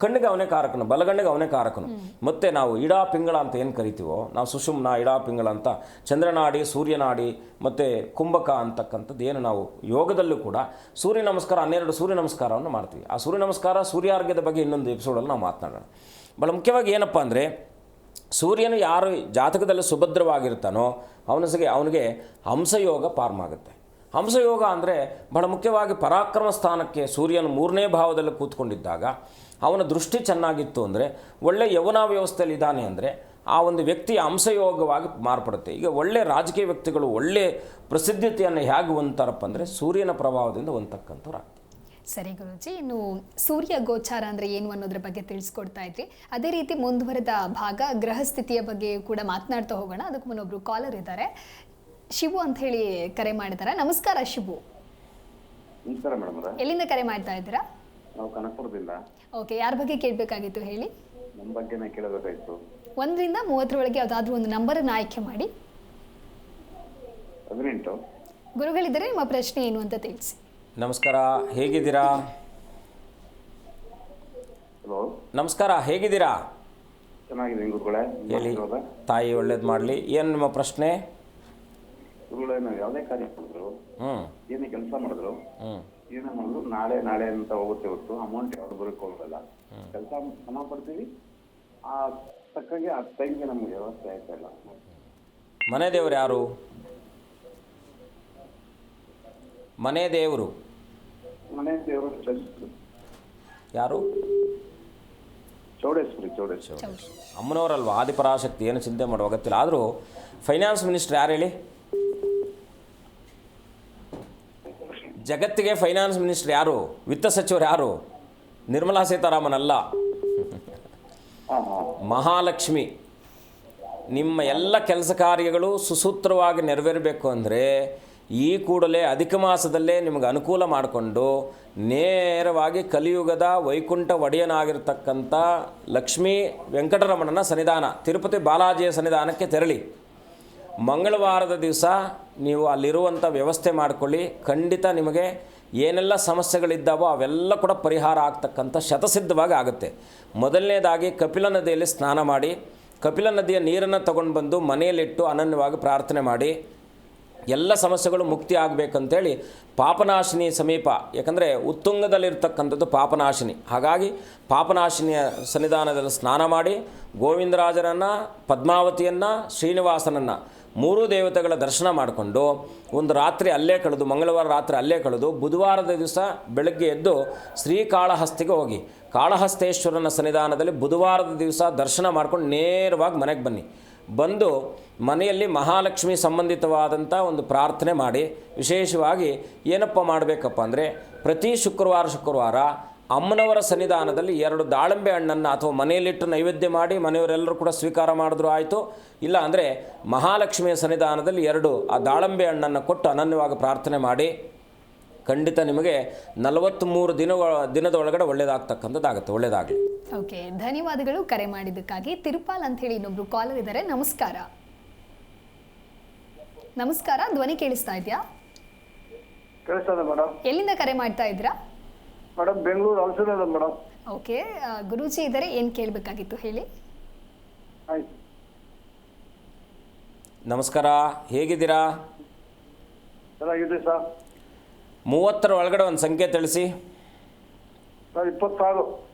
Speaker 4: ಕಣ್ಣಿಗೆ ಅವನೇ ಕಾರಕನು, ಬಲಗಣ್ಣಿಗೆ ಅವನೇ ಕಾರಕನು. ಮತ್ತು ನಾವು ಇಡಾ ಪಿಂಗಳ ಅಂತ ಏನು ಕರಿತೀವೋ, ನಾವು ಸುಷುಮ್ನ ಇಡಾ ಪಿಂಗಳ ಅಂತ ಚಂದ್ರನಾಡಿ, ಸೂರ್ಯನಾಡಿ ಮತ್ತು ಕುಂಭಕ ಅಂತಕ್ಕಂಥದ್ದು ಏನು ನಾವು ಯೋಗದಲ್ಲೂ ಕೂಡ ಸೂರ್ಯ ನಮಸ್ಕಾರ 12 ಸೂರ್ಯ ನಮಸ್ಕಾರವನ್ನು ಮಾಡ್ತೀವಿ. ಆ ಸೂರ್ಯ ನಮಸ್ಕಾರ ಸೂರ್ಯಾರ್ಘ್ಯದ ಬಗ್ಗೆ ಇನ್ನೊಂದು ಎಪಿಸೋಡಲ್ಲಿ ನಾವು ಮಾತನಾಡೋಣ. ಬಹಳ ಮುಖ್ಯವಾಗಿ ಏನಪ್ಪ ಅಂದರೆ ಸೂರ್ಯನು ಯಾರು ಜಾತಕದಲ್ಲಿ ಸುಭದ್ರವಾಗಿರ್ತಾನೋ ಅವನಿಗೆ ಹಂಸಯೋಗ ಫಾರ್ಮ್ ಹಂಸಯೋಗ ಅಂದರೆ ಬಹಳ ಮುಖ್ಯವಾಗಿ ಪರಾಕ್ರಮ ಸ್ಥಾನಕ್ಕೆ ಸೂರ್ಯನು 3ನೇ ಭಾವದಲ್ಲಿ ಕೂತ್ಕೊಂಡಿದ್ದಾಗ ಅವನ ದೃಷ್ಟಿ ಚೆನ್ನಾಗಿತ್ತು ಅಂದರೆ ಒಳ್ಳೆಯ ಯೌವನ ವ್ಯವಸ್ಥೆಯಲ್ಲಿ ಇದ್ದಾನೆ ಅಂದರೆ ಆ ಒಂದು ವ್ಯಕ್ತಿ ಹಂಸಯೋಗವಾಗಿ ಮಾರ್ಪಡುತ್ತೆ. ಈಗ ಒಳ್ಳೆಯ ರಾಜಕೀಯ ವ್ಯಕ್ತಿಗಳು ಒಳ್ಳೆಯ ಪ್ರಸಿದ್ಧತೆಯನ್ನು ಹೇಗೆ ಹೊಂದ್ತಾರಪ್ಪ ಅಂದರೆ ಸೂರ್ಯನ ಪ್ರಭಾವದಿಂದ ಹೊಂದತಕ್ಕಂಥವ್ರು ಆಗ್ತಾರೆ.
Speaker 3: ಸರಿ ಗುರೂಜಿ, ಇನ್ನು ಸೂರ್ಯ ಗೋಚಾರ ಅಂದರೆ ಏನು ಅನ್ನೋದ್ರ ಬಗ್ಗೆ ತಿಳಿಸ್ಕೊಡ್ತಾ ಇದ್ರಿ. ಅದೇ ರೀತಿ ಮುಂದುವರೆದ ಭಾಗ ಗ್ರಹ ಸ್ಥಿತಿಯ ಬಗ್ಗೆ ಕೂಡ ಮಾತನಾಡ್ತಾ ಹೋಗೋಣ. ಅದಕ್ಕೆ ಮುನ್ನೊಬ್ರು ಕಾಲರ್ ಇದ್ದಾರೆ, ಶಿವು ಅಂತ ಹೇಳಿ ಕರೆ ಮಾಡಿದ್ದಾರೆ. ನಮಸ್ಕಾರ ಶಿವು.
Speaker 2: ನಮಸ್ಕಾರ ಮೇಡಮ್.
Speaker 3: ಎಲ್ಲಿಂದ ಕರೆ ಮಾಡ್ತಾ ಇದ್ದೀರಾ?
Speaker 2: ನಾವು ಕನಕಪುರದಿಂದ.
Speaker 3: ಓಕೆ, ಯಾರ ಬಗ್ಗೆ ಕೇಳಬೇಕಾಗಿತ್ತು ಹೇಳಿ?
Speaker 2: ನಮ್ಮ ಬಗ್ಗೆನೇ ಕೇಳಬೇಕಾಗಿತ್ತು.
Speaker 3: 1 ರಿಂದ 30 ಯಾವುದಾದ್ರೂ ಒಂದು ನಂಬರನ್ನು ಆಯ್ಕೆ ಮಾಡಿ.
Speaker 2: 18.
Speaker 3: ಗುರುಗಳಿದ್ದರೆ ನಿಮ್ಮ ಪ್ರಶ್ನೆ ಏನು ಅಂತ ತಿಳಿಸಿ.
Speaker 4: ನಮಸ್ಕಾರ, ಹೇಗಿದ್ದೀರಾ?
Speaker 2: ಹಲೋ,
Speaker 4: ನಮಸ್ಕಾರ, ಹೇಗಿದ್ದೀರಾ?
Speaker 2: ಚೆನ್ನಾಗಿದೆ ಗುರುಗಳೇ.
Speaker 4: ಹೇಳಿ, ತಾಯಿ ಒಳ್ಳೇದು ಮಾಡಲಿ. ಏನು ನಿಮ್ಮ ಪ್ರಶ್ನೆ?
Speaker 2: ಗುರುಗಳೇ, ನಾವು ಯಾವುದೇ ಕಾರ್ಯ ಮಾಡಿದ್ರು, ಏನೇ ಕೆಲಸ ಮಾಡಿದ್ರು, ಏನೇ ಮಾಡಿದ್ರು ನಾಳೆ ಅಂತ ಹೋಗುತ್ತೆ ಹೊತ್ತು ಅಮೌಂಟ್ ಯಾವ್ದು ಬರೋಕ್ಕೆ ಹೋಗಲ್ಲ. ಕೆಲಸ ಚೆನ್ನಾಗಿ ಪಡ್ತೀವಿ, ಆ ತಕ್ಕಾಗೆ ಆ ಟೈಮ್ಗೆ ನಮ್ಗೆ ವ್ಯವಸ್ಥೆ ಆಯ್ತಾ ಇಲ್ಲ.
Speaker 4: ಮನೆ ದೇವರು ಯಾರು? ಮನೆ ದೇವರು ಯಾರು?
Speaker 2: ಚೌಡೇಶ್ವರಿ.
Speaker 4: ಅಮ್ಮನವರಲ್ವಾ? ಆದಿಪರಾಶಕ್ತಿ, ಏನು ಚಿಂತೆ ಮಾಡುವ ಅಗತ್ಯವಿಲ್ಲ. ಆದರೂ ಫೈನಾನ್ಸ್ ಮಿನಿಸ್ಟರ್ ಯಾರು ಹೇಳಿ? ಜಗತ್ತಿಗೆ ಫೈನಾನ್ಸ್ ಮಿನಿಸ್ಟರ್ ಯಾರು? ವಿತ್ತ ಸಚಿವರು ಯಾರು? ನಿರ್ಮಲಾ ಸೀತಾರಾಮನ್ ಅಲ್ಲ, ಮಹಾಲಕ್ಷ್ಮಿ. ನಿಮ್ಮ ಎಲ್ಲ ಕೆಲಸ ಕಾರ್ಯಗಳು ಸುಸೂತ್ರವಾಗಿ ನೆರವೇರಬೇಕು ಅಂದರೆ ಈ ಕೂಡಲೇ ಅಧಿಕ ಮಾಸದಲ್ಲೇ ನಿಮಗೆ ಅನುಕೂಲ ಮಾಡಿಕೊಂಡು ನೇರವಾಗಿ ಕಲಿಯುಗದ ವೈಕುಂಠ ಒಡೆಯನಾಗಿರ್ತಕ್ಕಂಥ ಲಕ್ಷ್ಮೀ ವೆಂಕಟರಮಣನ ಸನ್ನಿಧಾನ ತಿರುಪತಿ ಬಾಲಾಜಿಯ ಸನ್ನಿಧಾನಕ್ಕೆ ತೆರಳಿ ಮಂಗಳವಾರದ ದಿವಸ ನೀವು ಅಲ್ಲಿರುವಂಥ ವ್ಯವಸ್ಥೆ ಮಾಡಿಕೊಳ್ಳಿ. ಖಂಡಿತ ನಿಮಗೆ ಏನೆಲ್ಲ ಸಮಸ್ಯೆಗಳಿದ್ದಾವೋ ಅವೆಲ್ಲ ಕೂಡ ಪರಿಹಾರ ಆಗ್ತಕ್ಕಂಥ ಶತಸಿದ್ಧವಾಗಿ ಆಗುತ್ತೆ. ಮೊದಲನೇದಾಗಿ ಕಪಿಲ ನದಿಯಲ್ಲಿ ಸ್ನಾನ ಮಾಡಿ, ಕಪಿಲ ನದಿಯ ನೀರನ್ನು ತಗೊಂಡು ಬಂದು ಮನೆಯಲ್ಲಿಟ್ಟು ಅನನ್ಯವಾಗಿ ಪ್ರಾರ್ಥನೆ ಮಾಡಿ ಎಲ್ಲ ಸಮಸ್ಯೆಗಳು ಮುಕ್ತಿ ಆಗಬೇಕಂತೇಳಿ ಪಾಪನಾಶಿನಿ ಸಮೀಪ, ಯಾಕಂದರೆ ಉತ್ತುಂಗದಲ್ಲಿರ್ತಕ್ಕಂಥದ್ದು ಪಾಪನಾಶಿನಿ. ಹಾಗಾಗಿ ಪಾಪನಾಶಿನಿಯ ಸನ್ನಿಧಾನದಲ್ಲಿ ಸ್ನಾನ ಮಾಡಿ ಗೋವಿಂದರಾಜನನ್ನು, ಪದ್ಮಾವತಿಯನ್ನು, ಶ್ರೀನಿವಾಸನನ್ನು 3 ದೇವತೆಗಳ ದರ್ಶನ ಮಾಡಿಕೊಂಡು ಒಂದು ರಾತ್ರಿ ಅಲ್ಲೇ ಕಳೆದು, ಮಂಗಳವಾರ ರಾತ್ರಿ ಅಲ್ಲೇ ಕಳೆದು ಬುಧವಾರದ ದಿವಸ ಬೆಳಗ್ಗೆ ಎದ್ದು ಶ್ರೀಕಾಳಹಸ್ತಿಗೆ ಹೋಗಿ ಕಾಳಹಸ್ತೇಶ್ವರನ ಸನ್ನಿಧಾನದಲ್ಲಿ ಬುಧವಾರದ ದಿವಸ ದರ್ಶನ ಮಾಡ್ಕೊಂಡು ನೇರವಾಗಿ ಮನೆಗೆ ಬನ್ನಿ. ಬಂದು ಮನೆಯಲ್ಲಿ ಮಹಾಲಕ್ಷ್ಮಿ ಸಂಬಂಧಿತವಾದಂಥ ಒಂದು ಪ್ರಾರ್ಥನೆ ಮಾಡಿ, ವಿಶೇಷವಾಗಿ ಏನಪ್ಪ ಮಾಡಬೇಕಪ್ಪ ಅಂದರೆ ಪ್ರತಿ ಶುಕ್ರವಾರ ಅಮ್ಮನವರ ಸನ್ನಿಧಾನದಲ್ಲಿ 2 ದಾಳಿಂಬೆ ಹಣ್ಣನ್ನು ಅಥವಾ ಮನೆಯಲ್ಲಿಟ್ಟು ನೈವೇದ್ಯ ಮಾಡಿ ಮನೆಯವರೆಲ್ಲರೂ ಕೂಡ ಸ್ವೀಕಾರ ಮಾಡಿದ್ರು ಆಯಿತು. ಇಲ್ಲ ಅಂದರೆ ಮಹಾಲಕ್ಷ್ಮಿಯ ಸನ್ನಿಧಾನದಲ್ಲಿ 2 ಆ ದಾಳಿಂಬೆ ಹಣ್ಣನ್ನು ಕೊಟ್ಟು ಅನನ್ಯವಾಗಿ ಪ್ರಾರ್ಥನೆ ಮಾಡಿ. ಖಂಡಿತ ನಿಮಗೆ 43 ದಿನದೊಳಗಡೆ ಒಳ್ಳೆಯದಾಗ್ತಕ್ಕಂಥದ್ದಾಗುತ್ತೆ. ಒಳ್ಳೆಯದಾಗಲಿ.
Speaker 3: ಓಕೆ, ಧನ್ಯವಾದಗಳು ಕರೆ ಮಾಡಿದ್ದಕ್ಕಾಗಿ. ತಿರುಪಾಲ್ ಅಂತ ಹೇಳಿ ಇನ್ನೊಬ್ರು ಕಾಲರ್ ಇದ್ದಾರೆ. ನಮಸ್ಕಾರ. ನಮಸ್ಕಾರ, ಧ್ವನಿ ಕೇಳಿಸ್ತಾ ಇದೆಯಾ?
Speaker 2: ಕೇಳಿಸ್ತದೆ ಮೇಡಮ್.
Speaker 3: ಎಲ್ಲಿಂದ ಕರೆ ಮಾಡ್ತಾ ಇದ್ದೀರಾ?
Speaker 2: ಮೇಡಮ್, ಬೆಂಗಳೂರು ಔಷಧ ಮೇಡಮ್.
Speaker 3: ಓಕೆ, ಗುರೂಜಿ ಇದ್ದಾರೆ, ಏನು ಕೇಳಬೇಕಾಗಿತ್ತು ಹೇಳಿ?
Speaker 2: ಆಯ್ತು.
Speaker 4: ನಮಸ್ಕಾರ, ಹೇಗಿದ್ದೀರಾ?
Speaker 2: ಚೆನ್ನಾಗಿದೆ ಸರ್.
Speaker 4: 30 ಒಳಗಡೆ ಒಂದು ಸಂಖ್ಯೆ ತಿಳಿಸಿ
Speaker 2: ಸರ್. 26.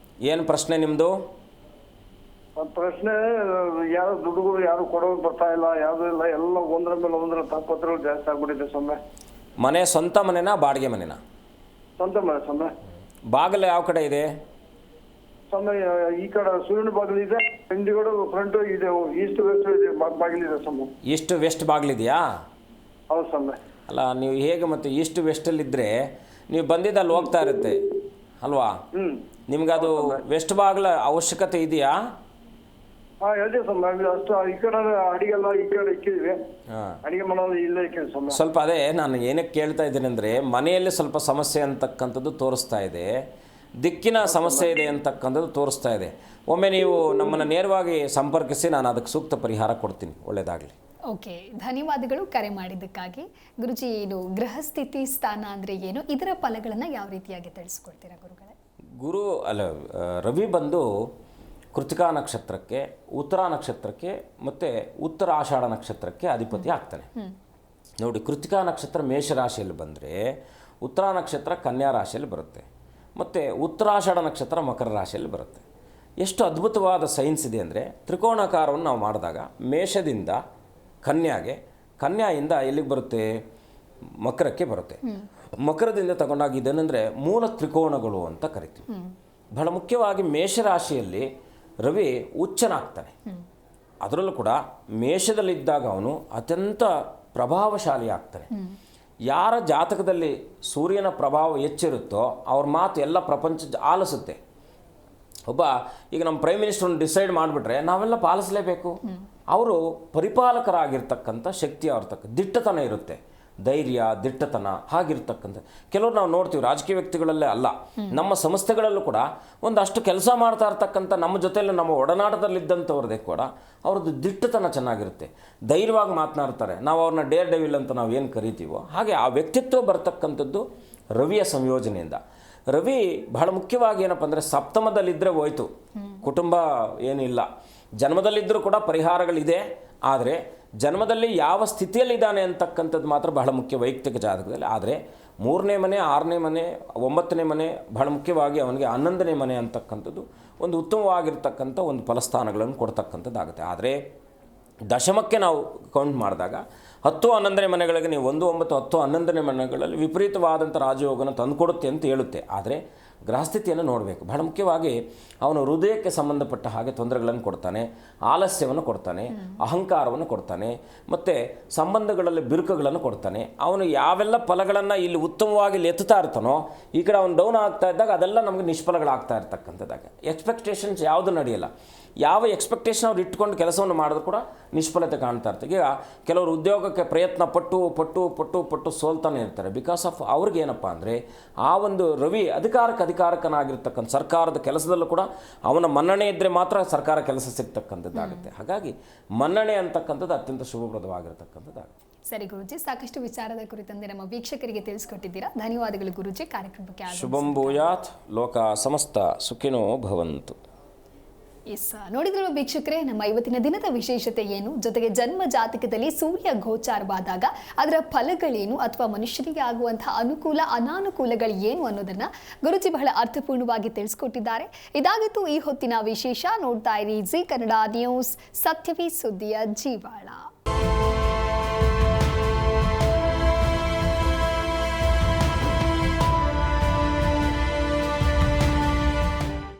Speaker 4: ಏನು ಪ್ರಶ್ನೆ ನಿಮ್ಮದು?
Speaker 2: ಪ್ರಶ್ನೆ, ಯಾರು ದುಡ್ಡುಗಳು ಯಾರು ಕೊಡೋದು ಬರ್ತಾ ಇಲ್ಲ, ಯಾವುದೂ ಇಲ್ಲ, ಎಲ್ಲ ಒಂದರ ಮೇಲೆ ಒಂದರ ತಾಪತ್ರಗಳು ಜಾಸ್ತಿ ಆಗ್ಬಿಟ್ಟಿದೆ ಸ್ವಾಮಿ.
Speaker 4: ಮನೆ ಸ್ವಂತ ಮನೆನಾ ಬಾಡಿಗೆ ಮನೆನಾ?
Speaker 2: ಸ್ವಂತ ಮನೆ ಸ್ವಾಮಿ.
Speaker 4: ಬಾಗಿಲು ಯಾವ ಕಡೆ ಇದೆ
Speaker 2: ಸ್ವಾಮಿ? ಈ ಕಡೆ ಸೂರ್ಯನ ಬಾಗಿಲು ಇದೆ, ಹಿಂದಿಗಡೆ ಫ್ರಂಟ್ ಇದೆ, ಈಸ್ಟ್ ವೆಸ್ಟ್ ಇದೆ, ಬಾಗಿಲಿದೆ ಸ್ವಾಮಿ.
Speaker 4: East West ಬಾಗಿಲಿದೆಯಾ?
Speaker 2: ಹೌದು ಸ್ವಾಮಿ.
Speaker 4: ಅಲ್ಲ, ನೀವು ಹೇಗೆ ಮತ್ತು ಈಸ್ಟ್ ವೆಸ್ಟಲ್ಲಿದ್ದರೆ ನೀವು ಬಂದಿದ್ದಲ್ಲಿ ಹೋಗ್ತಾ ಇರುತ್ತೆ ಅಲ್ವಾ? ನಿಮ್ಗದು ವೆಸ್ಟ್ ಬಾಗ್ಲ ಅವಶ್ಯಕತೆ ಇದೆಯಾ?
Speaker 5: ಹೇಳ್ತೀವಿ ಸ್ವಾಮಿ. ಅಷ್ಟು ಈ ಕಡೆ ಅಡಿಗೆಲ್ಲ ಈ ಕಡೆ ಇಕ್ಕಿದ್ವಿ, ಅಡಿಗೆ ಮಾಡೋದು ಇಲ್ಲೇ ಇಕ್ಕಿದ್ವಿ ಸ್ವಾಮಿ.
Speaker 4: ಸ್ವಲ್ಪ ಅದೇ ನಾನು ಏನಕ್ಕೆ ಕೇಳ್ತಾ ಇದ್ದೀನಿ ಅಂದರೆ, ಮನೆಯಲ್ಲಿ ಸ್ವಲ್ಪ ಸಮಸ್ಯೆ ಅಂತಕ್ಕಂಥದ್ದು ತೋರಿಸ್ತಾ ಇದೆ, ದಿಕ್ಕಿನ ಸಮಸ್ಯೆ ಇದೆ ಅಂತಕ್ಕಂಥದ್ದು ತೋರಿಸ್ತಾ ಇದೆ. ಒಮ್ಮೆ ನೀವು ನಮ್ಮನ್ನು ನೇರವಾಗಿ ಸಂಪರ್ಕಿಸಿ, ನಾನು ಅದಕ್ಕೆ ಸೂಕ್ತ ಪರಿಹಾರ ಕೊಡ್ತೀನಿ. ಒಳ್ಳೆಯದಾಗಲಿ.
Speaker 3: ಓಕೆ, ಧನ್ಯವಾದಗಳು ಕರೆ ಮಾಡಿದ್ದಕ್ಕಾಗಿ. ಗುರುಜಿ, ಇದು ಗೃಹಸ್ಥಿತಿ ಸ್ಥಾನ ಅಂದರೆ ಏನು, ಇದರ ಫಲಗಳನ್ನು ಯಾವ ರೀತಿಯಾಗಿ ತಿಳಿಸ್ಕೊಡ್ತೀರಾ ಗುರುಗಳೇ?
Speaker 4: ರವಿ ಬಂದು ಕೃತಿಕಾ ನಕ್ಷತ್ರಕ್ಕೆ, ಉತ್ತರ ನಕ್ಷತ್ರಕ್ಕೆ ಮತ್ತು ಉತ್ತರ ಆಷಾಢ ನಕ್ಷತ್ರಕ್ಕೆ ಅಧಿಪತಿ ಆಗ್ತಾನೆ. ನೋಡಿ, ಕೃತಿಕಾ ನಕ್ಷತ್ರ ಮೇಷರಾಶಿಯಲ್ಲಿ ಬಂದರೆ ಉತ್ತರ ನಕ್ಷತ್ರ ಕನ್ಯಾ ರಾಶಿಯಲ್ಲಿ ಬರುತ್ತೆ, ಮತ್ತು ಉತ್ತರಾಷಾಢ ನಕ್ಷತ್ರ ಮಕರ ರಾಶಿಯಲ್ಲಿ ಬರುತ್ತೆ. ಎಷ್ಟು ಅದ್ಭುತವಾದ ಸೈನ್ಸ್ ಇದೆ ಅಂದರೆ, ತ್ರಿಕೋಣಾಕಾರವನ್ನು ನಾವು ಮಾಡಿದಾಗ ಮೇಷದಿಂದ ಕನ್ಯಾಗೆ, ಕನ್ಯಾಯಿಂದ ಎಲ್ಲಿಗೆ ಬರುತ್ತೆ? ಮಕರಕ್ಕೆ ಬರುತ್ತೆ. ಮಕರದಿಂದ ತಗೊಂಡಾಗ ಇದೇನೆಂದರೆ ಮೂಲ ತ್ರಿಕೋಣಗಳು ಅಂತ ಕರಿತೀವಿ. ಬಹಳ ಮುಖ್ಯವಾಗಿ ಮೇಷರಾಶಿಯಲ್ಲಿ ರವಿ ಉಚ್ಚನಾಗ್ತಾನೆ. ಅದರಲ್ಲೂ ಕೂಡ ಮೇಷದಲ್ಲಿದ್ದಾಗ ಅವನು ಅತ್ಯಂತ ಪ್ರಭಾವಶಾಲಿ ಆಗ್ತಾನೆ. ಯಾರ ಜಾತಕದಲ್ಲಿ ಸೂರ್ಯನ ಪ್ರಭಾವ ಹೆಚ್ಚಿರುತ್ತೋ ಅವ್ರ ಮಾತು ಎಲ್ಲ ಪ್ರಪಂಚ ಆಲಿಸುತ್ತೆ. ಈಗ ನಮ್ಮ ಪ್ರೈಮ್ ಮಿನಿಸ್ಟರ್ನ ಡಿಸೈಡ್ ಮಾಡಿಬಿಟ್ರೆ ನಾವೆಲ್ಲ ಪಾಲಿಸಲೇಬೇಕು. ಅವರು ಪರಿಪಾಲಕರಾಗಿರ್ತಕ್ಕಂಥ ಶಕ್ತಿ ದಿಟ್ಟತನ ಇರುತ್ತೆ, ಧೈರ್ಯ, ದಿಟ್ಟತನ ಹಾಗಿರ್ತಕ್ಕಂಥ. ಕೆಲವರು ನಾವು ನೋಡ್ತೀವಿ, ರಾಜಕೀಯ ವ್ಯಕ್ತಿಗಳಲ್ಲೇ ಅಲ್ಲ, ನಮ್ಮ ಸಂಸ್ಥೆಗಳಲ್ಲೂ ಕೂಡ ಒಂದಷ್ಟು ಕೆಲಸ ಮಾಡ್ತಾ ಇರ್ತಕ್ಕಂಥ ನಮ್ಮ ಜೊತೆಯಲ್ಲಿ ನಮ್ಮ ಒಡನಾಟದಲ್ಲಿದ್ದಂಥವ್ರದ್ದೇ ಕೂಡ ಅವ್ರದ್ದು ದಿಟ್ಟತನ ಚೆನ್ನಾಗಿರುತ್ತೆ, ಧೈರ್ಯವಾಗಿ ಮಾತನಾಡ್ತಾರೆ. ನಾವು ಅವ್ರನ್ನ ಡೇರ್ ಡೆವಿಲ್ ಅಂತ ನಾವು ಏನು ಕರಿತೀವೋ ಹಾಗೆ ಆ ವ್ಯಕ್ತಿತ್ವ ಬರ್ತಕ್ಕಂಥದ್ದು ರವಿಯ ಸಂಯೋಜನೆಯಿಂದ. ರವಿ ಬಹಳ ಮುಖ್ಯವಾಗಿ ಏನಪ್ಪ ಅಂದರೆ, ಸಪ್ತಮದಲ್ಲಿದ್ದರೆ ಹೋಯ್ತು, ಕುಟುಂಬ ಏನಿಲ್ಲ. ಜನ್ಮದಲ್ಲಿದ್ದರೂ ಕೂಡ ಪರಿಹಾರಗಳಿದೆ, ಆದರೆ ಜನ್ಮದಲ್ಲಿ ಯಾವ ಸ್ಥಿತಿಯಲ್ಲಿದ್ದಾನೆ ಅಂತಕ್ಕಂಥದ್ದು ಮಾತ್ರ ಬಹಳ ಮುಖ್ಯ ವೈಯಕ್ತಿಕ ಜಾತಕದಲ್ಲಿ. ಆದರೆ 3ನೇ ಮನೆ, 6ನೇ ಮನೆ, 9ನೇ ಮನೆ, ಬಹಳ ಮುಖ್ಯವಾಗಿ ಅವನಿಗೆ 11ನೇ ಮನೆ ಅಂತಕ್ಕಂಥದ್ದು ಒಂದು ಉತ್ತಮವಾಗಿರ್ತಕ್ಕಂಥ ಒಂದು ಫಲಸ್ಥಾನಗಳನ್ನು ಕೊಡ್ತಕ್ಕಂಥದ್ದಾಗುತ್ತೆ. ಆದರೆ ದಶಮಕ್ಕೆ ನಾವು ಕೌಂಟ್ ಮಾಡಿದಾಗ 10, 11ನೇ ಮನೆಗಳಿಗೆ ನೀವು 1, 9, 10, 11ನೇ ಮನೆಗಳಲ್ಲಿ ವಿಪರೀತವಾದಂಥ ರಾಜಯೋಗನ ತಂದುಕೊಡುತ್ತೆ ಅಂತ ಹೇಳುತ್ತೆ. ಆದರೆ ಗ್ರಹಸ್ಥಿತಿಯನ್ನು ನೋಡಬೇಕು. ಬಹಳ ಮುಖ್ಯವಾಗಿ ಅವನು ಹೃದಯಕ್ಕೆ ಸಂಬಂಧಪಟ್ಟ ಹಾಗೆ ತೊಂದರೆಗಳನ್ನು ಕೊಡ್ತಾನೆ, ಆಲಸ್ಯವನ್ನು ಕೊಡ್ತಾನೆ, ಅಹಂಕಾರವನ್ನು ಕೊಡ್ತಾನೆ, ಮತ್ತು ಸಂಬಂಧಗಳಲ್ಲಿ ಬಿರುಕುಗಳನ್ನು ಕೊಡ್ತಾನೆ. ಅವನು ಯಾವೆಲ್ಲ ಫಲಗಳನ್ನು ಇಲ್ಲಿ ಉತ್ತಮವಾಗಿ ಎತ್ತುತ್ತಾ ಇರ್ತಾನೋ, ಈ ಕಡೆ ಅವನು ಡೌನ್ ಆಗ್ತಾ ಇದ್ದಾಗ ಅದೆಲ್ಲ ನಮಗೆ ನಿಷ್ಫಲಗಳಾಗ್ತಾ ಇರ್ತಕ್ಕಂಥದ್ದಾಗ ಎಕ್ಸ್ಪೆಕ್ಟೇಷನ್ಸ್ ಯಾವುದು ನಡೆಯಲ್ಲ. ಯಾವ ಎಕ್ಸ್ಪೆಕ್ಟೇಷನ್ ಅವ್ರು ಇಟ್ಕೊಂಡು ಕೆಲಸವನ್ನು ಮಾಡಿದ್ರು ಕೂಡ ನಿಷ್ಫಲತೆ ಕಾಣ್ತಾ ಇರ್ತಾರೆ. ಈಗ ಕೆಲವರು ಉದ್ಯೋಗಕ್ಕೆ ಪ್ರಯತ್ನ ಪಟ್ಟು ಸೋಲ್ತಾನೆ ಇರ್ತಾರೆ. ಬಿಕಾಸ್ ಆಫ್ ಅವ್ರಿಗೇನಪ್ಪ ಅಂದರೆ, ಆ ಒಂದು ರವಿ ಅಧಿಕಾರಕನಾಗಿರ್ತಕ್ಕಂಥ ಸರ್ಕಾರದ ಕೆಲಸದಲ್ಲೂ ಕೂಡ ಅವನ ಮನ್ನಣೆ ಇದ್ದರೆ ಮಾತ್ರ ಸರ್ಕಾರ ಕೆಲಸ ಸಿಗ್ತಕ್ಕಂಥದ್ದಾಗುತ್ತೆ. ಹಾಗಾಗಿ ಮನ್ನಣೆ ಅಂತಕ್ಕಂಥದ್ದು ಅತ್ಯಂತ ಶುಭಪ್ರದವಾಗಿರ್ತಕ್ಕಂಥದ್ದಾಗುತ್ತೆ.
Speaker 3: ಸರಿ ಗುರುಜಿ, ಸಾಕಷ್ಟು ವಿಚಾರದ ಕುರಿತಂತೆ ನಮ್ಮ ವೀಕ್ಷಕರಿಗೆ ತಿಳಿಸ್ಕೊಟ್ಟಿದ್ದೀರಾ. ಧನ್ಯವಾದಗಳು ಗುರುಜಿ. ಕಾರ್ಯಕ್ರಮಕ್ಕೆ
Speaker 4: ಶುಭಂ ಭೂಯಾತ್, ಲೋಕ ಸಮಸ್ತ ಸುಖಿನೋ ಭವಂತು.
Speaker 3: ನೋಡಿದ್ರು ವೀಕ್ಷಕರೇ, ನಮ್ಮ ಇವತ್ತಿನ ದಿನದ ವಿಶೇಷತೆ ಏನು, ಜೊತೆಗೆ ಜನ್ಮ ಜಾತಕದಲ್ಲಿ ಸೂರ್ಯ ಗೋಚಾರವಾದಾಗ ಅದರ ಫಲಗಳೇನು, ಅಥವಾ ಮನುಷ್ಯನಿಗೆ ಆಗುವಂತಹ ಅನುಕೂಲ ಅನಾನುಕೂಲಗಳು ಏನು ಅನ್ನೋದನ್ನ ಗುರುಜಿ ಬಹಳ ಅರ್ಥಪೂರ್ಣವಾಗಿ ತಿಳಿಸ್ಕೊಟ್ಟಿದ್ದಾರೆ. ಇದಾಗಿತ್ತು ಈ ಹೊತ್ತಿನ ವಿಶೇಷ. ನೋಡ್ತಾ ಇರಿ ಜಿ ಕನ್ನಡ ನ್ಯೂಸ್, ಸತ್ಯವೇ ಸುದ್ದಿಯ ಜೀವಾಳ.